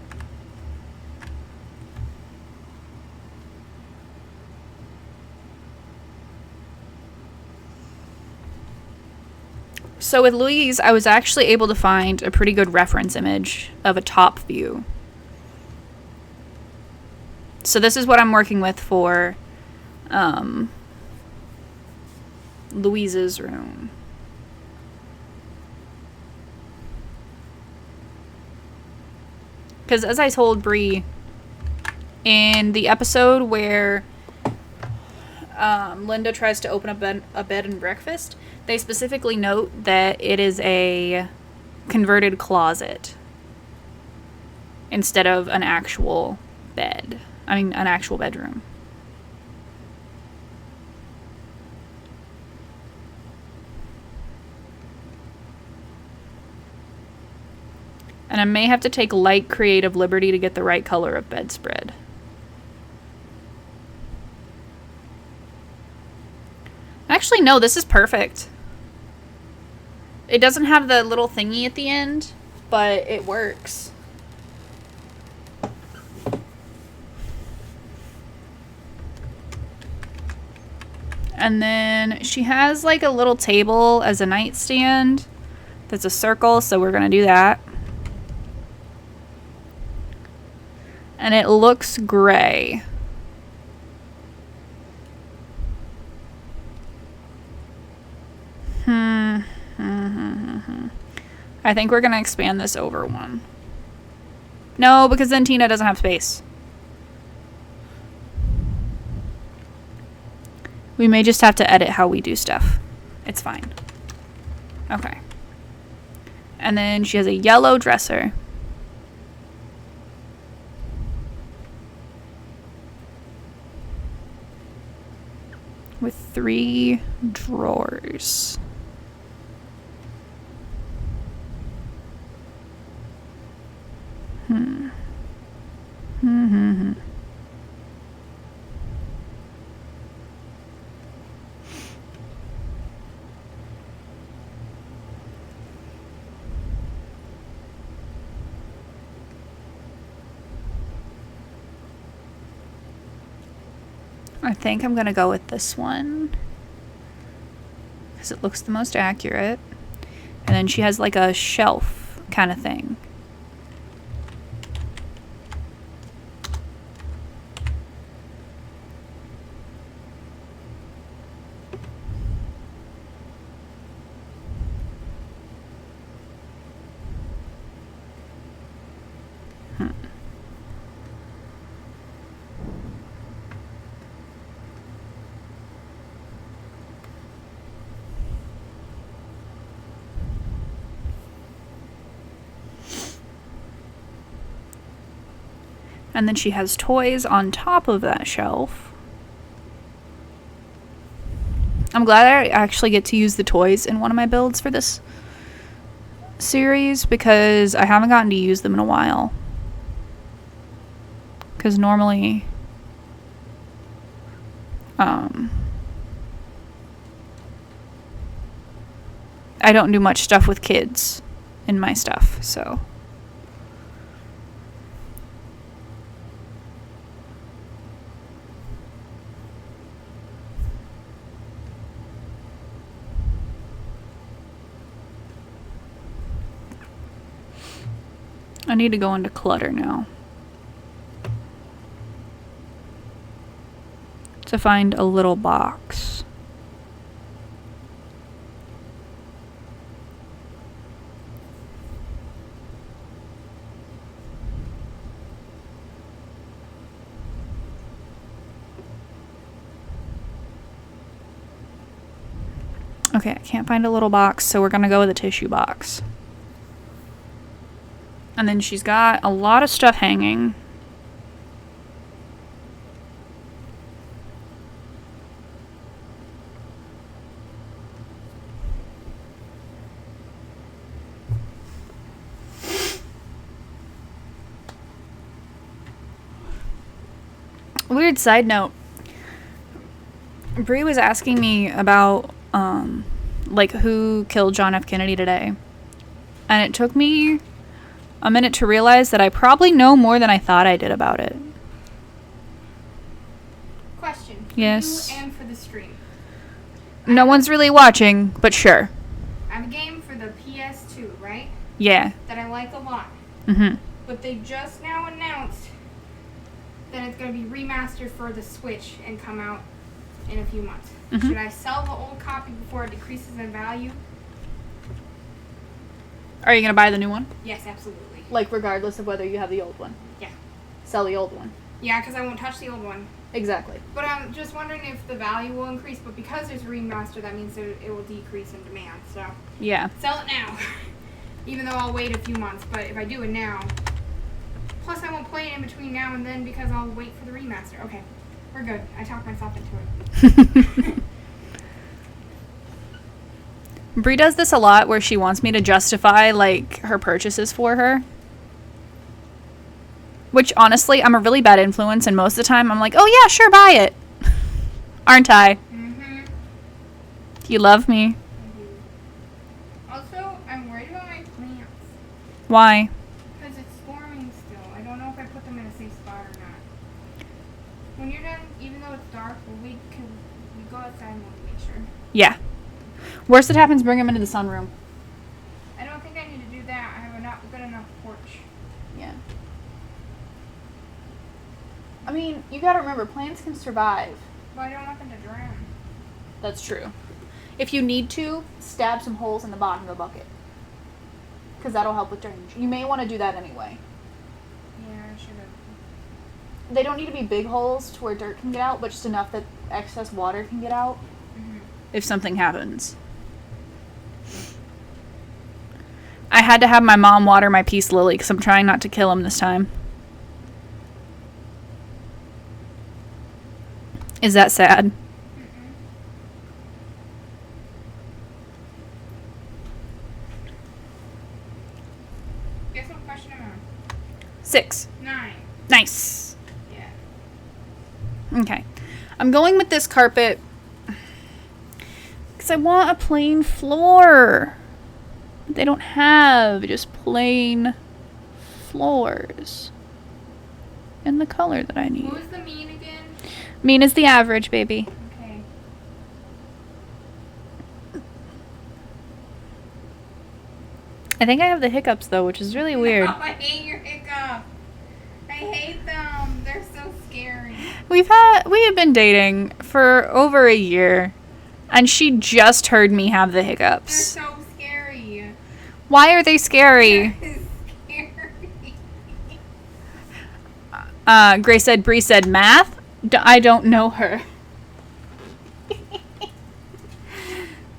So with Louise, I was actually able to find a pretty good reference image of a top view. So this is what I'm working with for Louise's room. Because as I told Bree in the episode where Linda tries to open a bed and breakfast, they specifically note that it is a converted closet instead of an actual bed. I mean, an actual bedroom. And I may have to take light creative liberty to get the right color of bedspread. Actually, no, this is perfect. It doesn't have the little thingy at the end, but it works. And then she has like a little table as a nightstand that's a circle, so we're going to do that. And it looks gray. I think we're going to expand this over one. No, because then Tina doesn't have space. We may just have to edit how we do stuff. It's fine. Okay. And then she has a yellow dresser. With 3 drawers. I think I'm going to go with this one because it looks the most accurate. And then she has like a shelf kind of thing. And then she has toys on top of that shelf. I'm glad I actually get to use the toys in one of my builds for this series because I haven't gotten to use them in a while. Because normally, I don't do much stuff with kids in my stuff, so. I need to go into clutter now to find a little box. Okay, I can't find a little box, so we're gonna go with a tissue box. And then she's got a lot of stuff hanging. Weird side note. Bree was asking me about, like, who killed John F. Kennedy today. And it took me a minute to realize that I probably know more than I thought I did about it. Question. For Yes. you and for the stream. No one's really watching, but sure. I have a game for the PS2, right? Yeah. That I like a lot. Mm-hmm. But they just now announced then it's going to be remastered for the Switch and come out in a few months. Mhm. Should I sell the old copy before it decreases in value? Are you gonna buy the new one? Yes, absolutely. Like, regardless of whether you have the old one? Yeah. Sell the old one. Yeah, because I won't touch the old one. Exactly. But I'm just wondering if the value will increase, but because there's a remaster, that means that it will decrease in demand. So, Yeah. sell it now. Even though I'll wait a few months, but if I do it now, plus I won't play it in between now and then because I'll wait for the remaster. Okay, we're good. I talked myself into it. Brie does this a lot where she wants me to justify, like, her purchases for her. Which, honestly, I'm a really bad influence, and most of the time I'm like, oh yeah, sure, buy it. Aren't I? Mm-hmm. You love me. Also, I'm worried about my plants. Why? Because it's storming still. I don't know if I put them in a safe spot or not. When you're done, even though it's dark, we go outside and we'll make sure. Yeah. Worst that happens, bring him into the sunroom. I don't think I need to do that. I have a not good enough porch. Yeah. I mean, you gotta remember, plants can survive. But I don't want them to drown. That's true. If you need to, stab some holes in the bottom of the bucket. Because that'll help with drainage. You may want to do that anyway. Yeah, I should have. They don't need to be big holes to where dirt can get out, but just enough that excess water can get out if something happens. I had to have my mom water my peace lily because I'm trying not to kill him this time. Is that sad? Guess what question I'm on? 6. 9. Nice. Yeah. Okay. I'm going with this carpet because I want a plain floor. But they don't have just plain floors in the color that I need. Who's the mean again? Mean is the average, baby. Okay. I think I have the hiccups though, which is really weird. Oh, I hate your hiccup. I hate them. They're so scary. We have been dating for over a year, and she just heard me have the They're hiccups. so scary. Why are they scary? They're scary. Grace said, Bree said, math? I don't know her.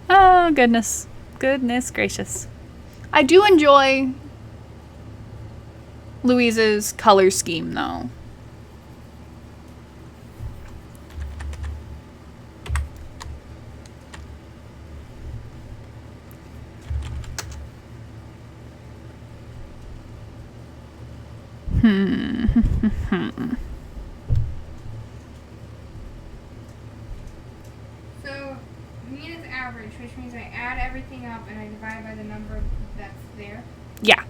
Oh, goodness. Goodness gracious. I do enjoy Louise's color scheme, though. So, mean is average, which means I add everything up and I divide by the number that's there. Yeah.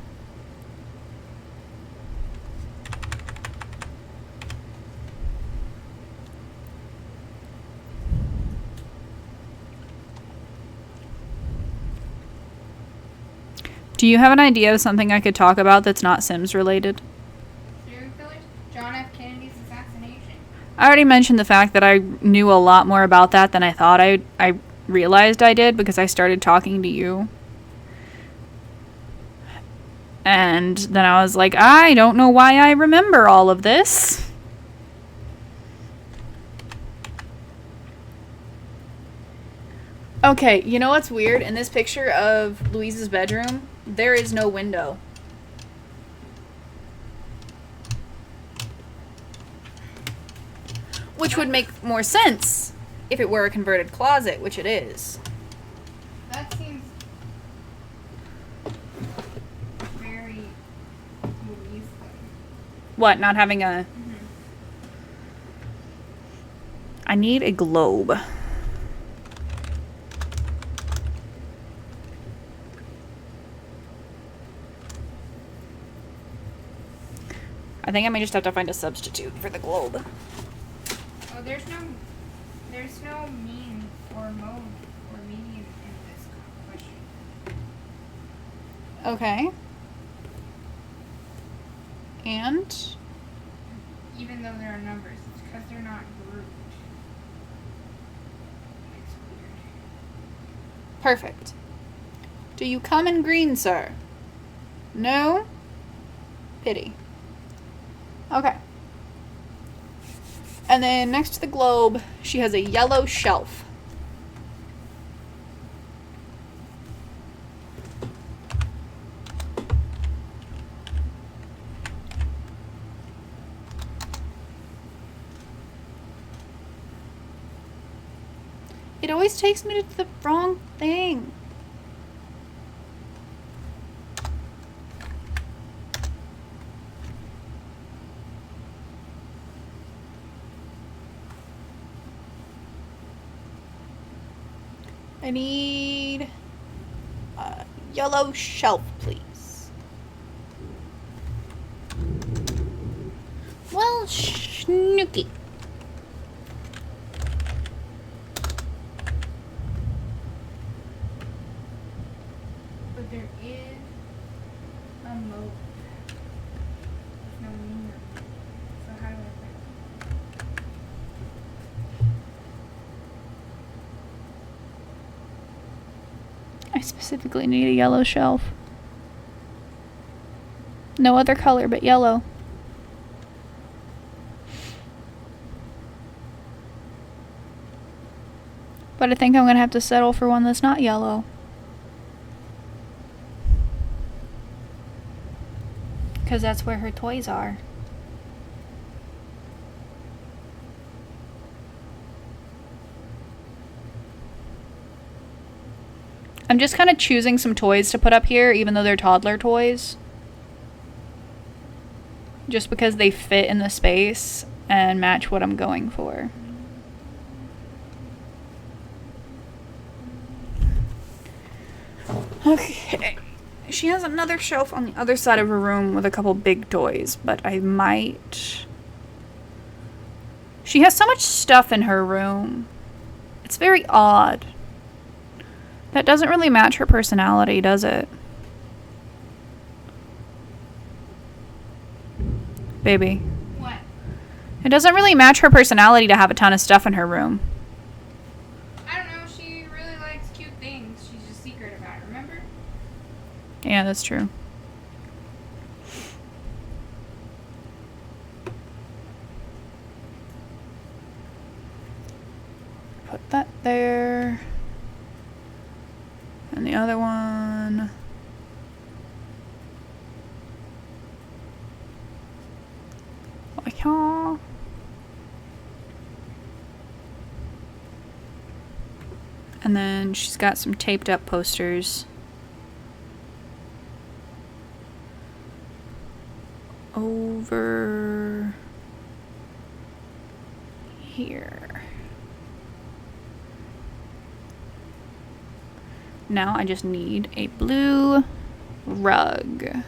Do you have an idea of something I could talk about that's not Sims related? Serial killers? John F. Kennedy's assassination. I already mentioned the fact that I knew a lot more about that than I thought I realized I did because I started talking to you. And then I was like, I don't know why I remember all of this. Okay, you know what's weird? In this picture of Louise's bedroom, there is no window. Which would make more sense if it were a converted closet, which it is. That seems very Louise thing. What, not having a... I need a globe. I think I may just have to find a substitute for the globe. Oh, there's no mean or mode or median in this question. Okay. And? even though there are numbers. It's because they're not grouped. It's weird. Perfect. Do you come in green, sir? No? Pity. Okay. And then next to the globe, she has a yellow shelf. It always takes me to the wrong thing. I need a yellow shelf, please. Well, snooky. But there is a moat. There's no mirror. So how do I fix it? I specifically need a yellow shelf. No other color but yellow. But I think I'm gonna have to settle for one that's not yellow. Because that's where her toys are. I'm just kind of choosing some toys to put up here, even though they're toddler toys. Just because they fit in the space and match what I'm going for. Okay. She has another shelf on the other side of her room with a couple big toys, but I might... She has so much stuff in her room. It's very odd. That doesn't really match her personality, does it? Baby. What? It doesn't really match her personality to have a ton of stuff in her room. I don't know. She really likes cute things. She's just secret about it, remember? Yeah, that's true. Put that there. And the other one. Like here. And then she's got some taped up posters. Over here. Now I just need a blue rug.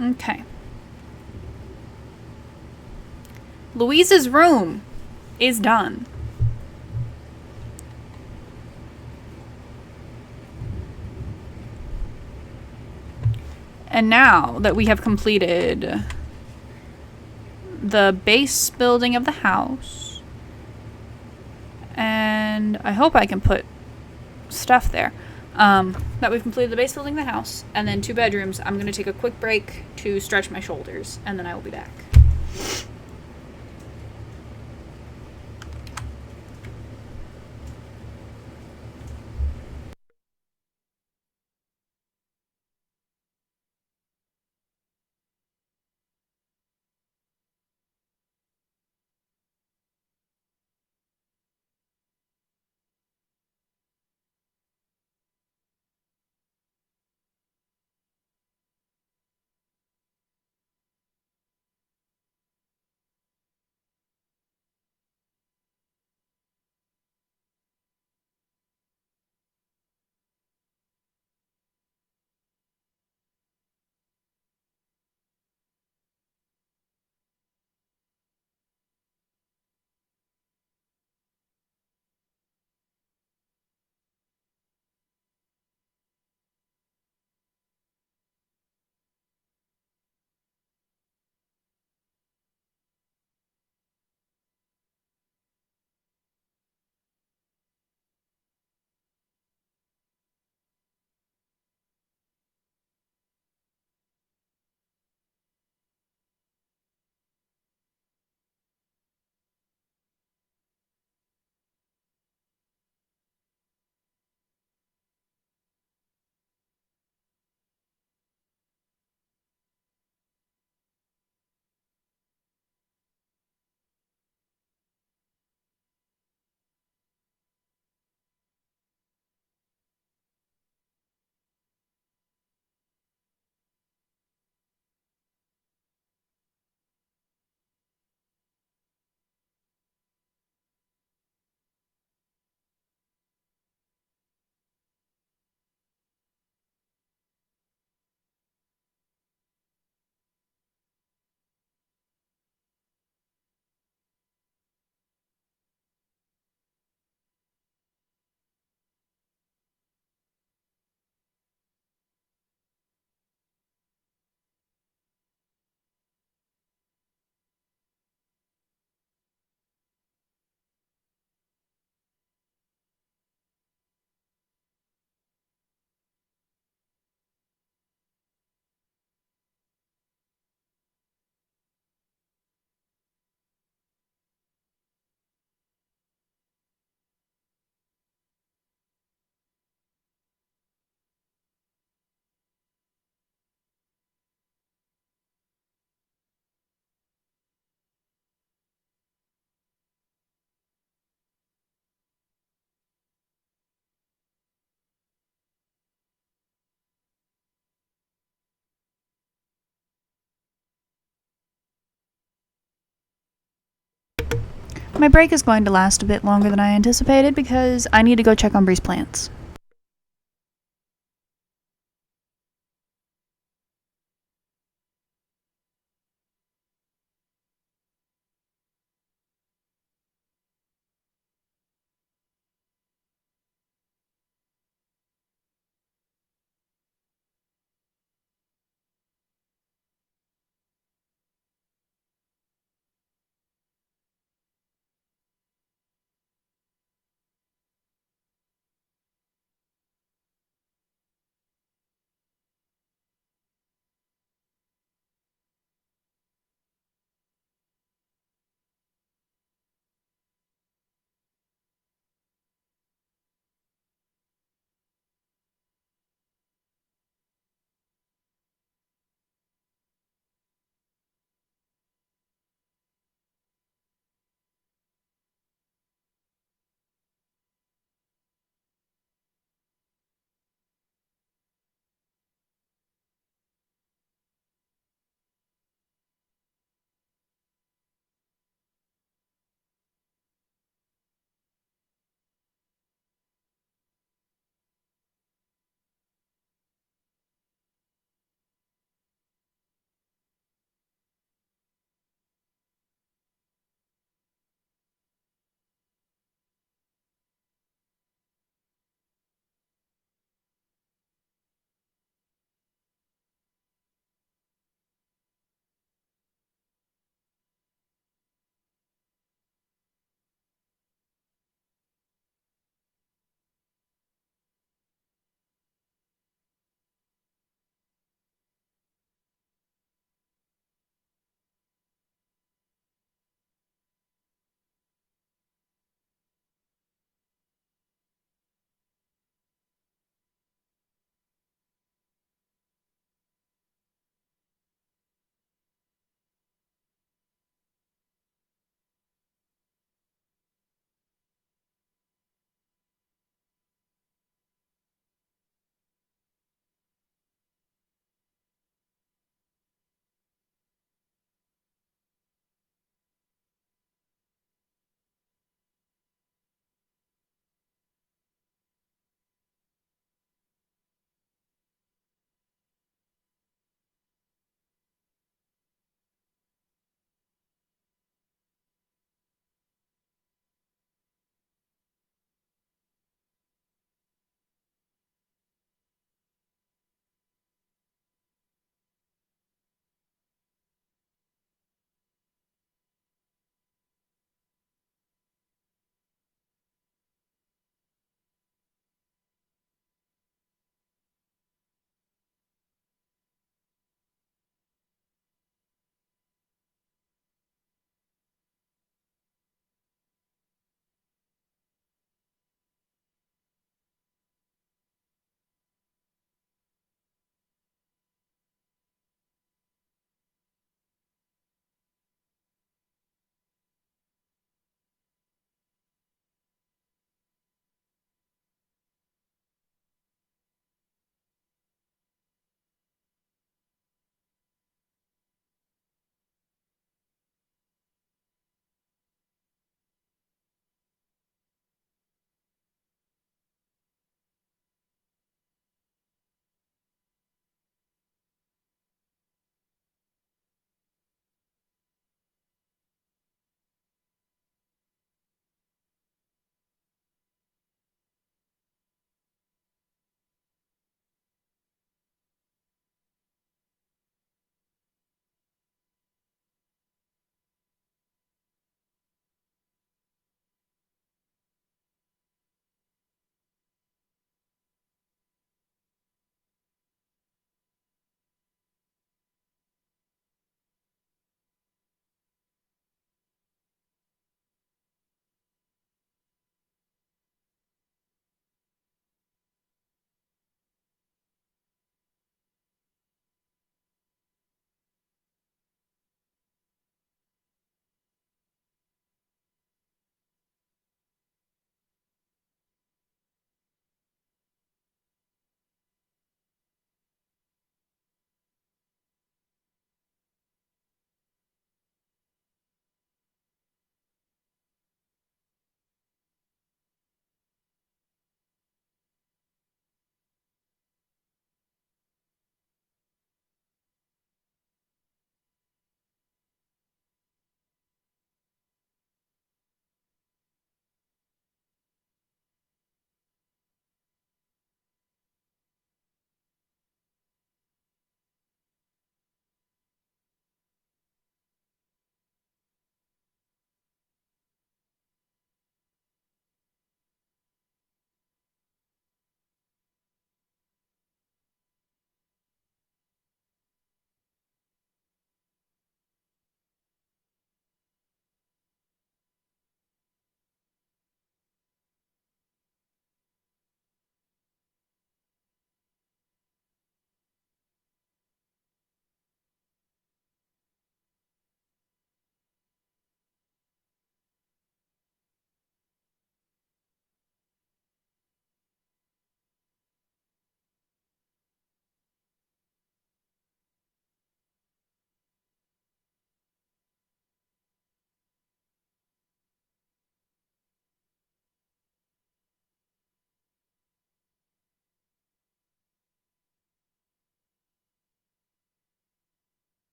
Okay. Louise's room is done. And now that we have completed the base building of the house, and I hope I can put stuff there, that we've completed the base building of the house, and then 2 bedrooms, I'm going to take a quick break to stretch my shoulders, and then I will be back. my break is going to last a bit longer than I anticipated because I need to go check on Bree's plants.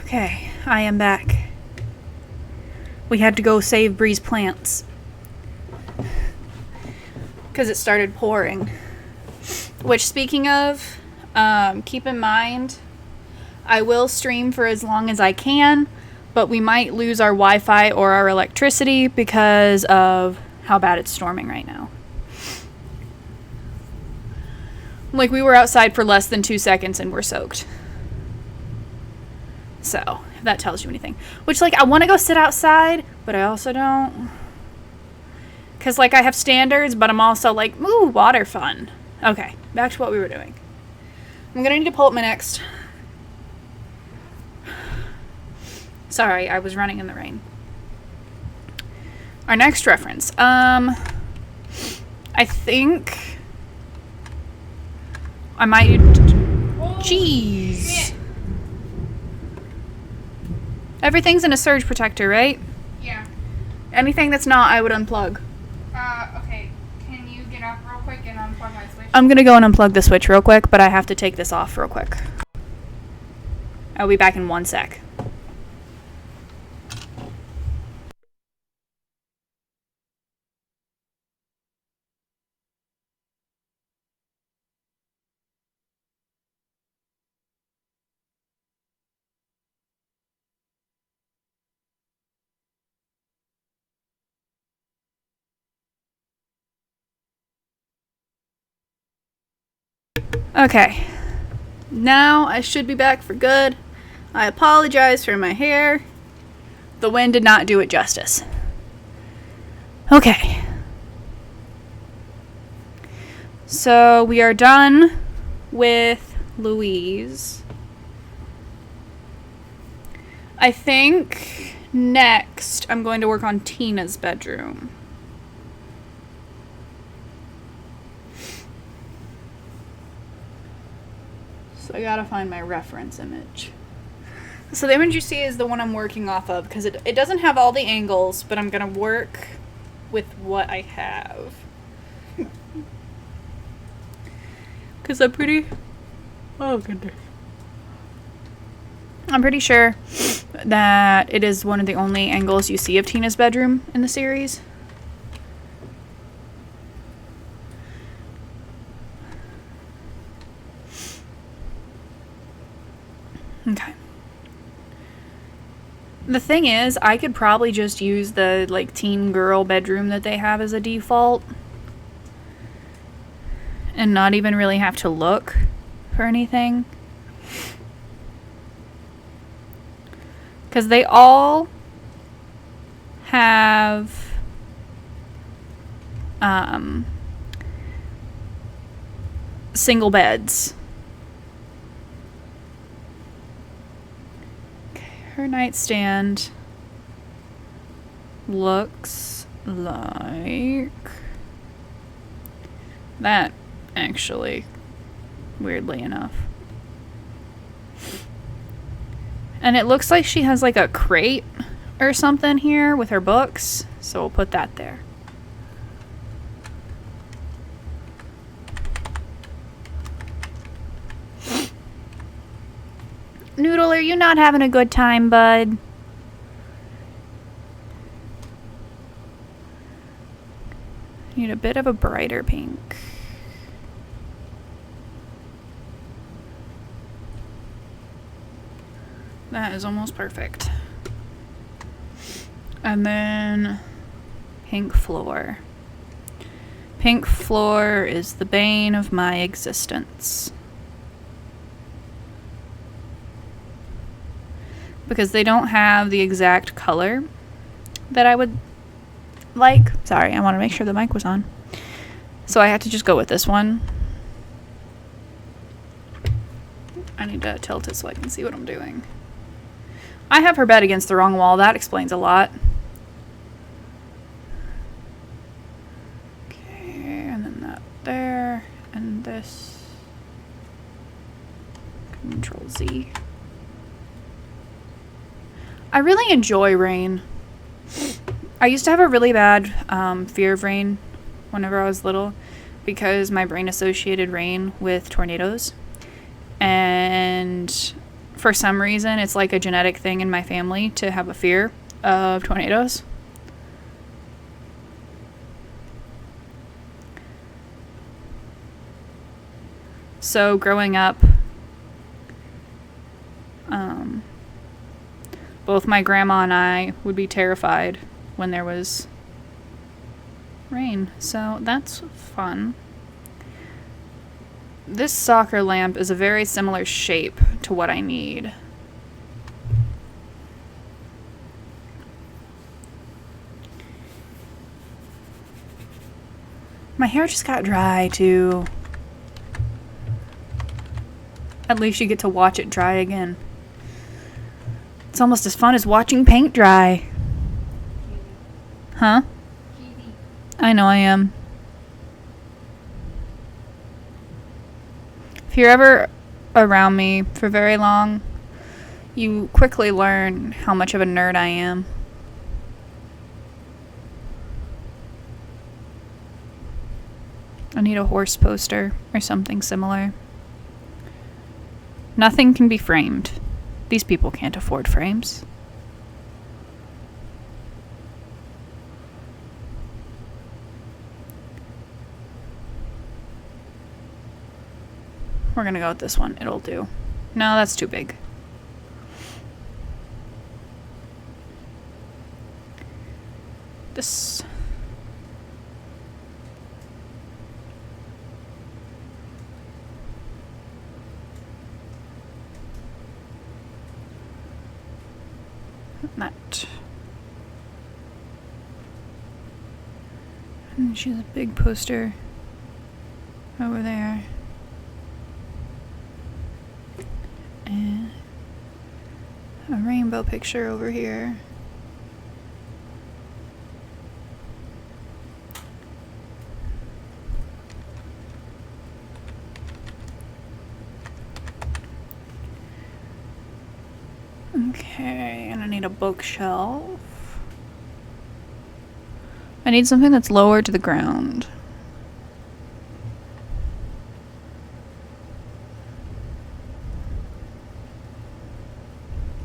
Okay, I am back. We had to go save Bree's plants. Because it started pouring. Which, speaking of, keep in mind, I will stream for as long as I can, but we might lose our Wi-Fi or our electricity because of how bad it's storming right now. Like, we were outside for less than 2 seconds and we're soaked. So, if that tells you anything. Which, like, I want to go sit outside, but I also don't. Because, like, I have standards, but I'm also like, ooh, water fun. Okay, back to what we were doing. I'm going to need to pull up my next. Sorry, I was running in the rain. Our next reference. I think I might. Jeez. Everything's in a surge protector, right? Yeah. Anything that's not, I would unplug. Okay. Can you get up real quick and unplug my switch? I'm gonna go and unplug the switch real quick, but I have to take this off real quick. I'll be back in 1 sec. Okay. Now I should be back for good. I apologize for my hair. The wind did not do it justice. Okay. So we are done with Louise. I think next I'm going to work on Tina's bedroom. So I gotta find my reference image. So the image you see is the one I'm working off of because it doesn't have all the angles, but I'm gonna work with what I have. Because I'm pretty sure that it is one of the only angles you see of Tina's bedroom in the series. Okay. The thing is, I could probably just use the, like, teen girl bedroom that they have as a default. And not even really have to look for anything. Because they all have single beds. Her nightstand looks like that, actually, weirdly enough. And it looks like she has like a crate or something here with her books, so we'll put that there. Noodle, are you not having a good time, bud? Need a bit of a brighter pink. That is almost perfect. And then pink floor. Pink floor is the bane of my existence. Because they don't have the exact color that I would like. Sorry, I want to make sure the mic was on. So I had to just go with this one. I need to tilt it so I can see what I'm doing. I have her bed against the wrong wall. That explains a lot. Okay, and then that there, and this. Control Z. I really enjoy rain. I used to have a really bad fear of rain whenever I was little because my brain associated rain with tornadoes. And for some reason, it's like a genetic thing in my family to have a fear of tornadoes. So growing up, both my grandma and I would be terrified when there was rain. So that's fun. This soccer lamp is a very similar shape to what I need. My hair just got dry too. At least you get to watch it dry again. It's almost as fun as watching paint dry. Huh? I know I am. If you're ever around me for very long, you quickly learn how much of a nerd I am. I need a horse poster or something similar. Nothing can be framed. These people can't afford frames. We're gonna go with this one. It'll do. No, that's too big. This. That. And she's a big poster over there. And a rainbow picture over here. Okay, and I need a bookshelf. I need something that's lower to the ground.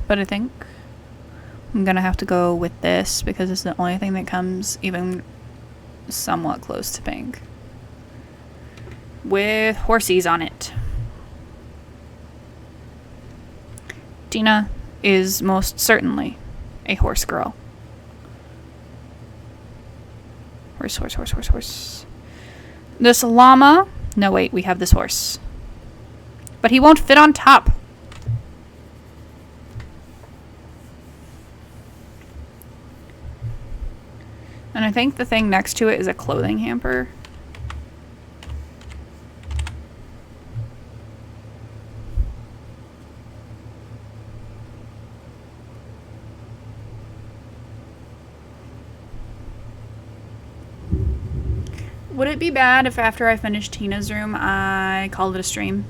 But I think I'm gonna have to go with this because it's the only thing that comes even somewhat close to pink. With horsies on it. Dina is most certainly a horse girl. Horse, horse, horse, horse, horse. This llama... No, wait, we have this horse. But he won't fit on top. And I think the thing next to it is a clothing hamper. Would it be bad if after I finish Tina's room, I called it a stream?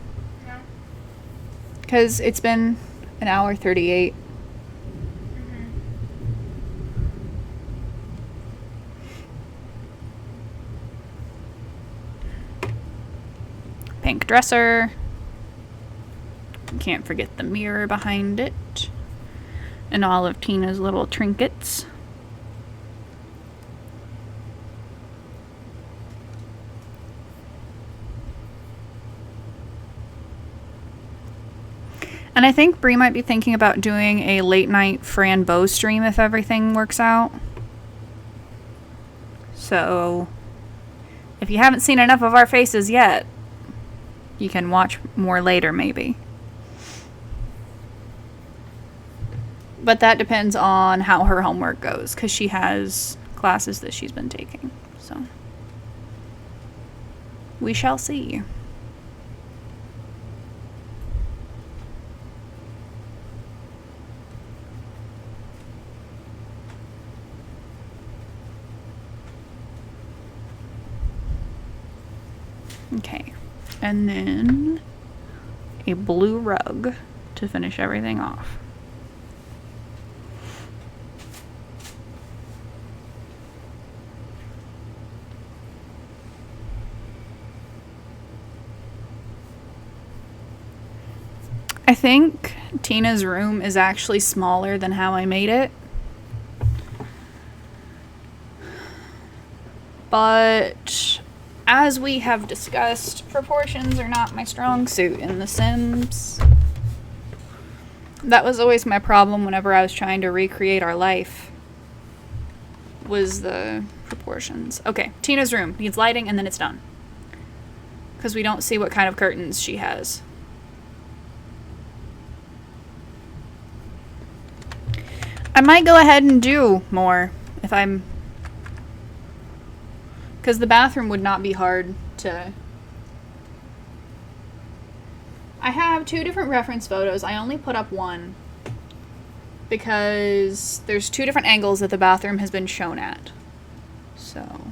No. Because it's been an hour 38. Pink dresser. Can't forget the mirror behind it. And all of Tina's little trinkets. And I think Bree might be thinking about doing a late night Fran Bow stream if everything works out. So, if you haven't seen enough of our faces yet, you can watch more later maybe. But that depends on how her homework goes, because she has classes that she's been taking. So, we shall see. Okay, and then a blue rug to finish everything off. I I think Tina's room is actually smaller than how I made it. But as we have discussed, proportions are not my strong suit in The Sims. That was always my problem whenever I was trying to recreate our life, was the proportions. Okay, Tina's room needs lighting and then it's done. Because we don't see what kind of curtains she has. I might go ahead and do more if I'm... Because the bathroom would not be hard to... I have 2 different reference photos. I only put up one because there's 2 different angles that the bathroom has been shown at. So...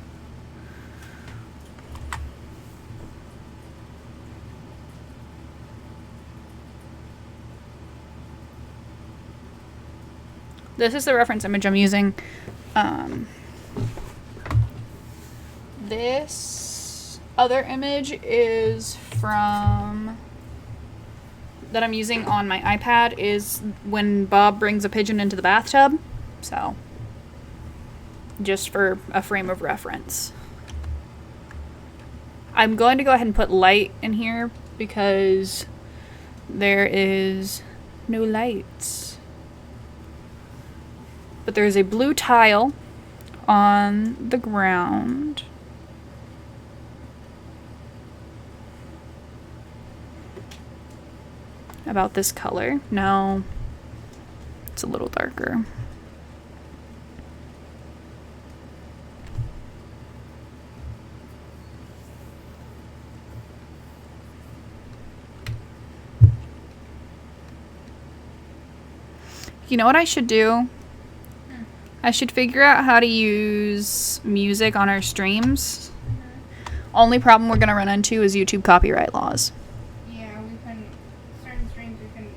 This is the reference image I'm using. This other image is from... that I'm using on my iPad is when Bob brings a pigeon into the bathtub. So, just for a frame of reference. I'm going to go ahead and put light in here because there is no lights. But there is a blue tile on the ground. About this color. No, it's a little darker. You know what I should do? I should figure out how to use music on our streams. Only problem we're going to run into is YouTube copyright laws. Yeah, we couldn't. Certain streams we couldn't.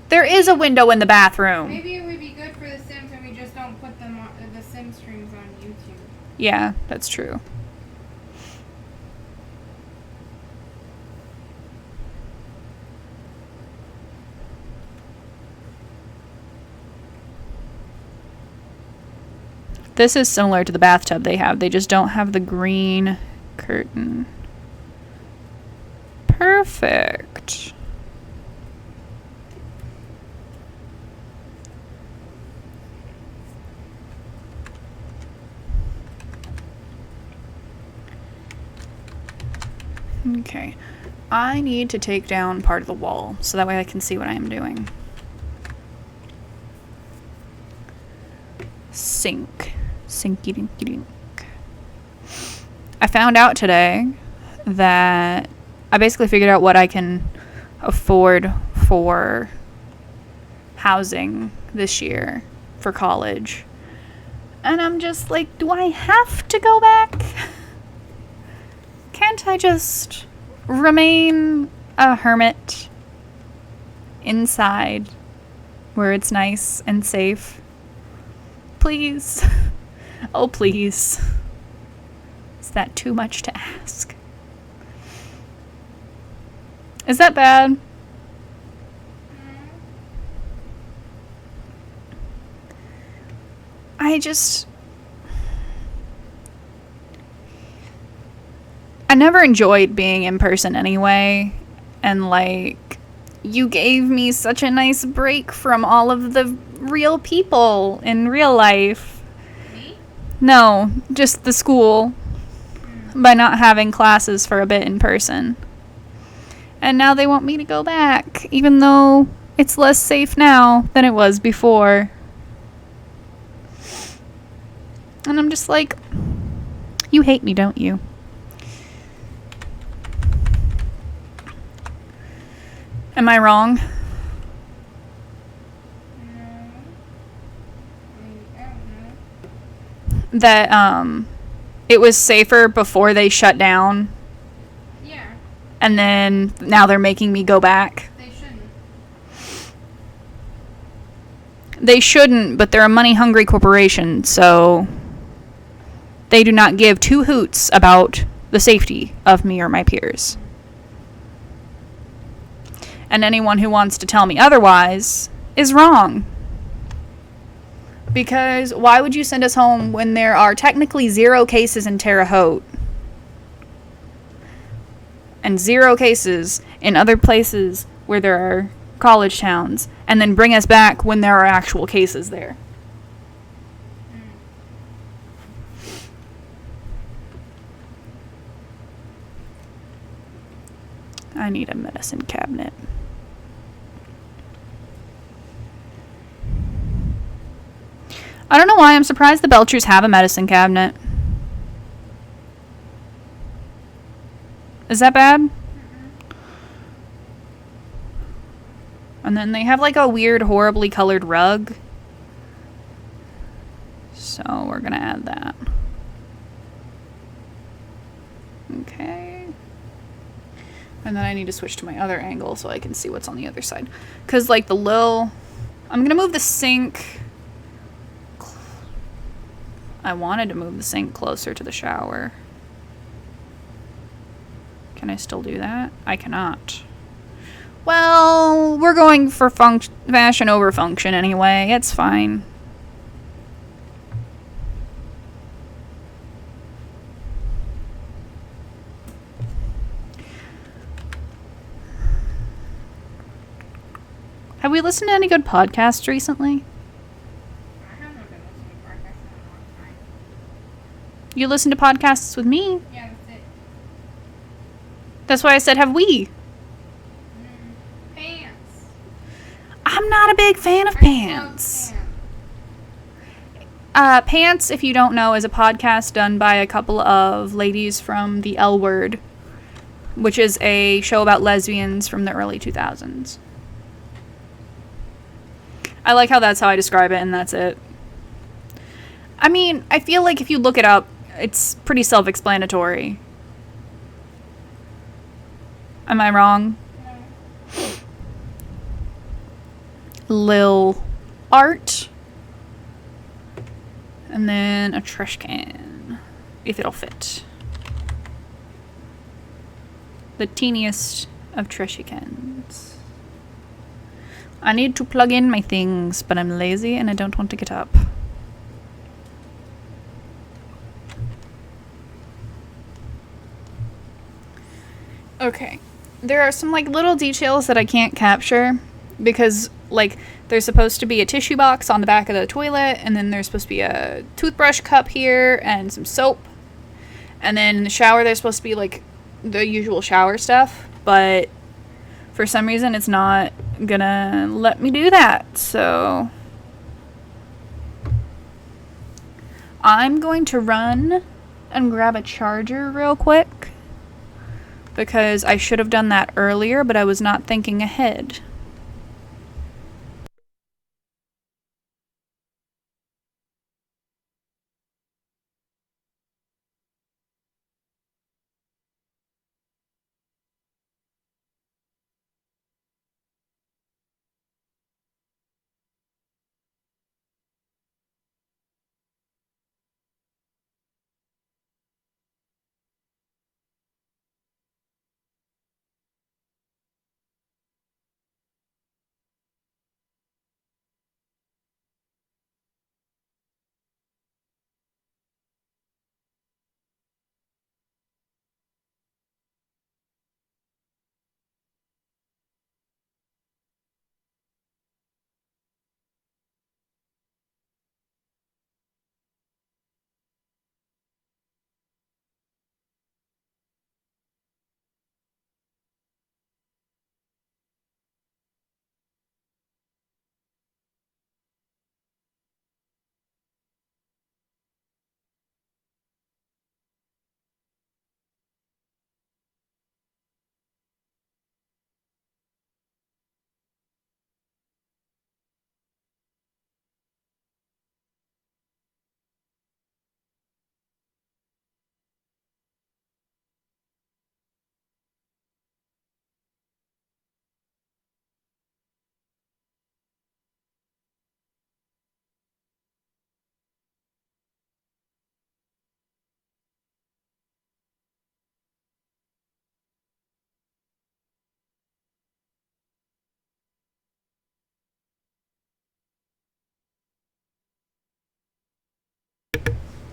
There is a window in the bathroom. Maybe it would be good for The Sims and we just don't put them on the Sims streams on YouTube. Yeah, that's true. This is similar to the bathtub they have. They just don't have the green curtain. Perfect. Okay. I need to take down part of the wall so that way I can see what I am doing. Sink. Sinky dinky dink. I found out today that I basically figured out what I can afford for housing this year for college. And I'm just like, do I have to go back? Can't I just remain a hermit inside where it's nice and safe? Please. Oh, please. Is that too much to ask? Is that bad? I never enjoyed being in person anyway. And, like, you gave me such a nice break from all of the real people in real life. No, just the school, by not having classes for a bit in person. And now they want me to go back, even though it's less safe now than it was before. And I'm just like, you hate me, don't you? Am I wrong? That it was safer before they shut down. Yeah. And then now they're making me go back. They shouldn't. They shouldn't, but they're a money-hungry corporation, so they do not give 2 hoots about the safety of me or my peers. And anyone who wants to tell me otherwise is wrong. Because why would you send us home when there are technically 0 cases in Terre Haute and 0 cases in other places where there are college towns, and then bring us back when there are actual cases there? I need a medicine cabinet. I don't know why I'm surprised the Belchers have a medicine cabinet. Is that bad? And then they have like a weird, horribly colored rug. So we're gonna add that. Okay. And then I need to switch to my other angle so I can see what's on the other side. Because like the little... I'm gonna move the sink... I wanted to move the sink closer to the shower. Can I still do that? I cannot. Well, we're going for fashion over function anyway. It's fine. Have we listened to any good podcasts recently? You listen to podcasts with me? Yeah, that's it. That's why I said, have we? Pants. I'm not a big fan of Pants. Pants, if you don't know, is a podcast done by a couple of ladies from the L Word, which is a show about lesbians from the early 2000s. I like how that's how I describe it, and that's it. I mean, I feel like if you look it up, it's pretty self-explanatory. Am I wrong? No. Lil art. And then a trash can. If it'll fit. The teeniest of trashy cans. I need to plug in my things, but I'm lazy and I don't want to get up. Okay. There are some like little details that I can't capture because like there's supposed to be a tissue box on the back of the toilet, and then there's supposed to be a toothbrush cup here and some soap. And then in the shower there's supposed to be like the usual shower stuff, but for some reason it's not gonna let me do that. So I'm going to run and grab a charger real quick, because I should have done that earlier, but I was not thinking ahead.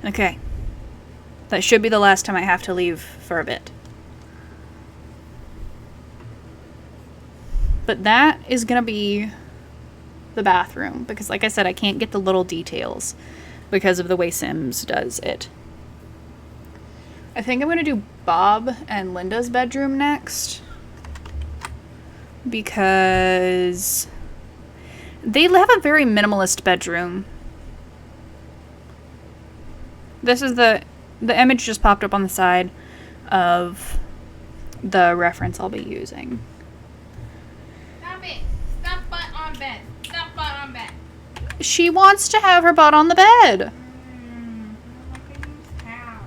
Okay. That should be the last time I have to leave for a bit. But that is going to be the bathroom. Because like I said, I can't get the little details because of the way Sims does it. I think I'm going to do Bob and Linda's bedroom next. Because they have a very minimalist bedroom. This is the image just popped up on the side of the reference I'll be using. Stop it. Stop butt on bed. Stop butt on bed. She wants to have her butt on the bed. I don't like the use have.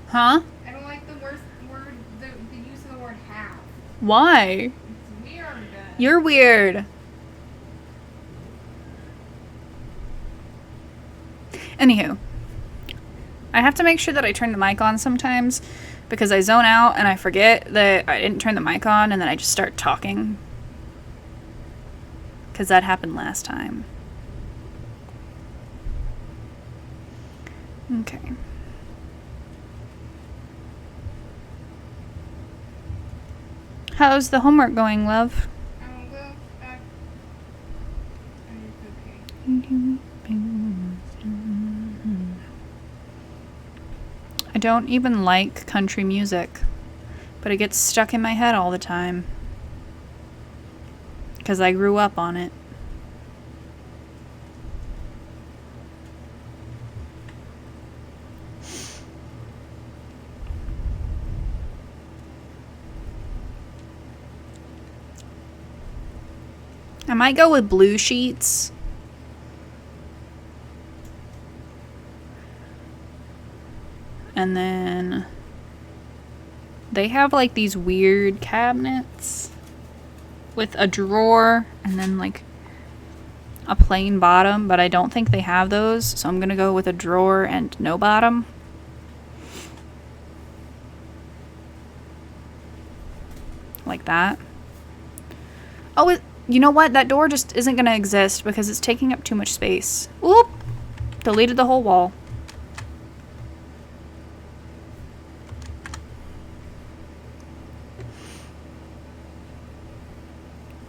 Huh? I don't like the worst word, the use of the word have. Why? It's weird. You're weird. Anywho, I have to make sure that I turn the mic on sometimes because I zone out and I forget that I didn't turn the mic on and then I just start talking. Because that happened last time. Okay. How's the homework going, love? Well, it's okay. I don't even like country music, but it gets stuck in my head all the time. Because I grew up on it. I might go with blue sheets. And then they have like these weird cabinets with a drawer and then like a plain bottom, but I don't think they have those, so I'm gonna go with a drawer and no bottom. Like that. Oh, you know what? That door just isn't gonna exist because it's taking up too much space. Oop! Deleted the whole wall.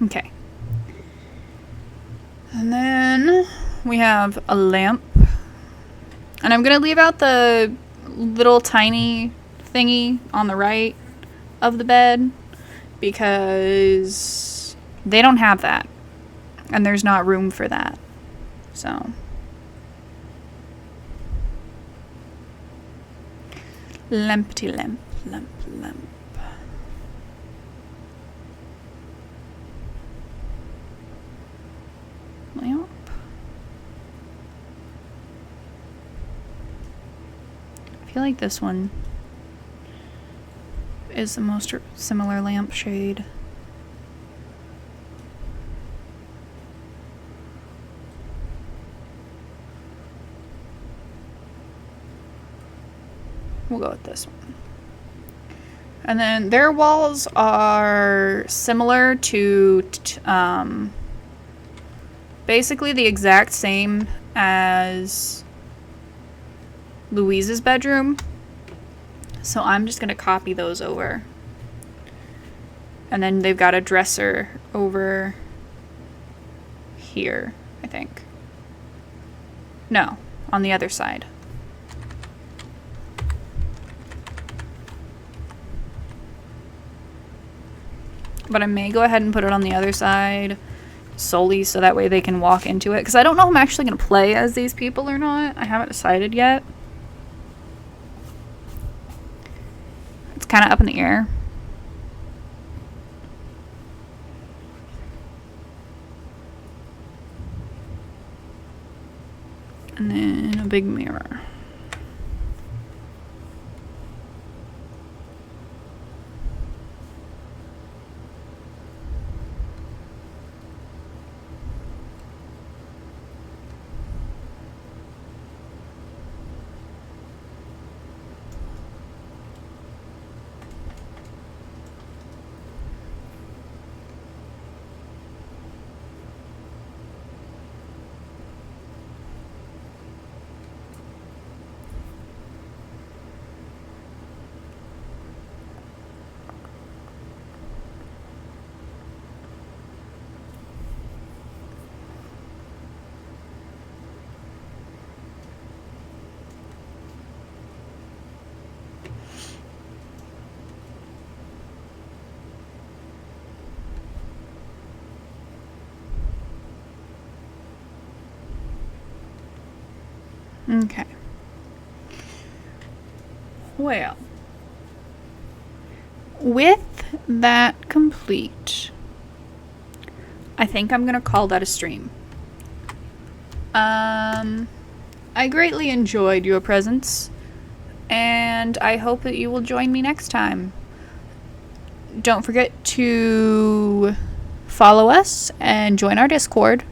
Okay. And then we have a lamp. And I'm going to leave out the little tiny thingy on the right of the bed because they don't have that. And there's not room for that. So. Lampty lamp, lamp, lamp. Lamp. I feel like this one is the most similar lamp shade. We'll go with this one. And then their walls are similar to basically the exact same as Louise's bedroom. So I'm just going to copy those over. And then they've got a dresser over here, I think. No, on the other side. But I may go ahead and put it on the other side solely so that way they can walk into it. Because I don't know if I'm actually going to play as these people or not. I haven't decided yet. It's kind of up in the air. And then a big mirror. Okay. Well, with that complete, I think I'm gonna call that a stream. I greatly enjoyed your presence, and I hope that you will join me next time. Don't forget to follow us and join our Discord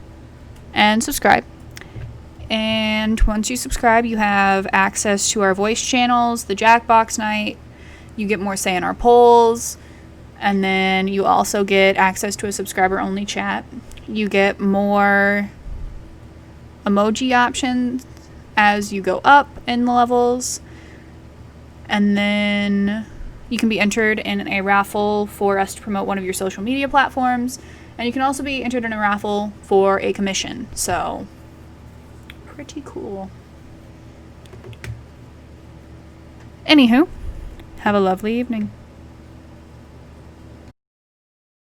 and subscribe. And once you subscribe, you have access to our voice channels, the Jackbox night. You get more say in our polls. And then you also get access to a subscriber-only chat. You get more emoji options as you go up in the levels. And then you can be entered in a raffle for us to promote one of your social media platforms. And you can also be entered in a raffle for a commission. So, pretty cool. Anywho, have a lovely evening.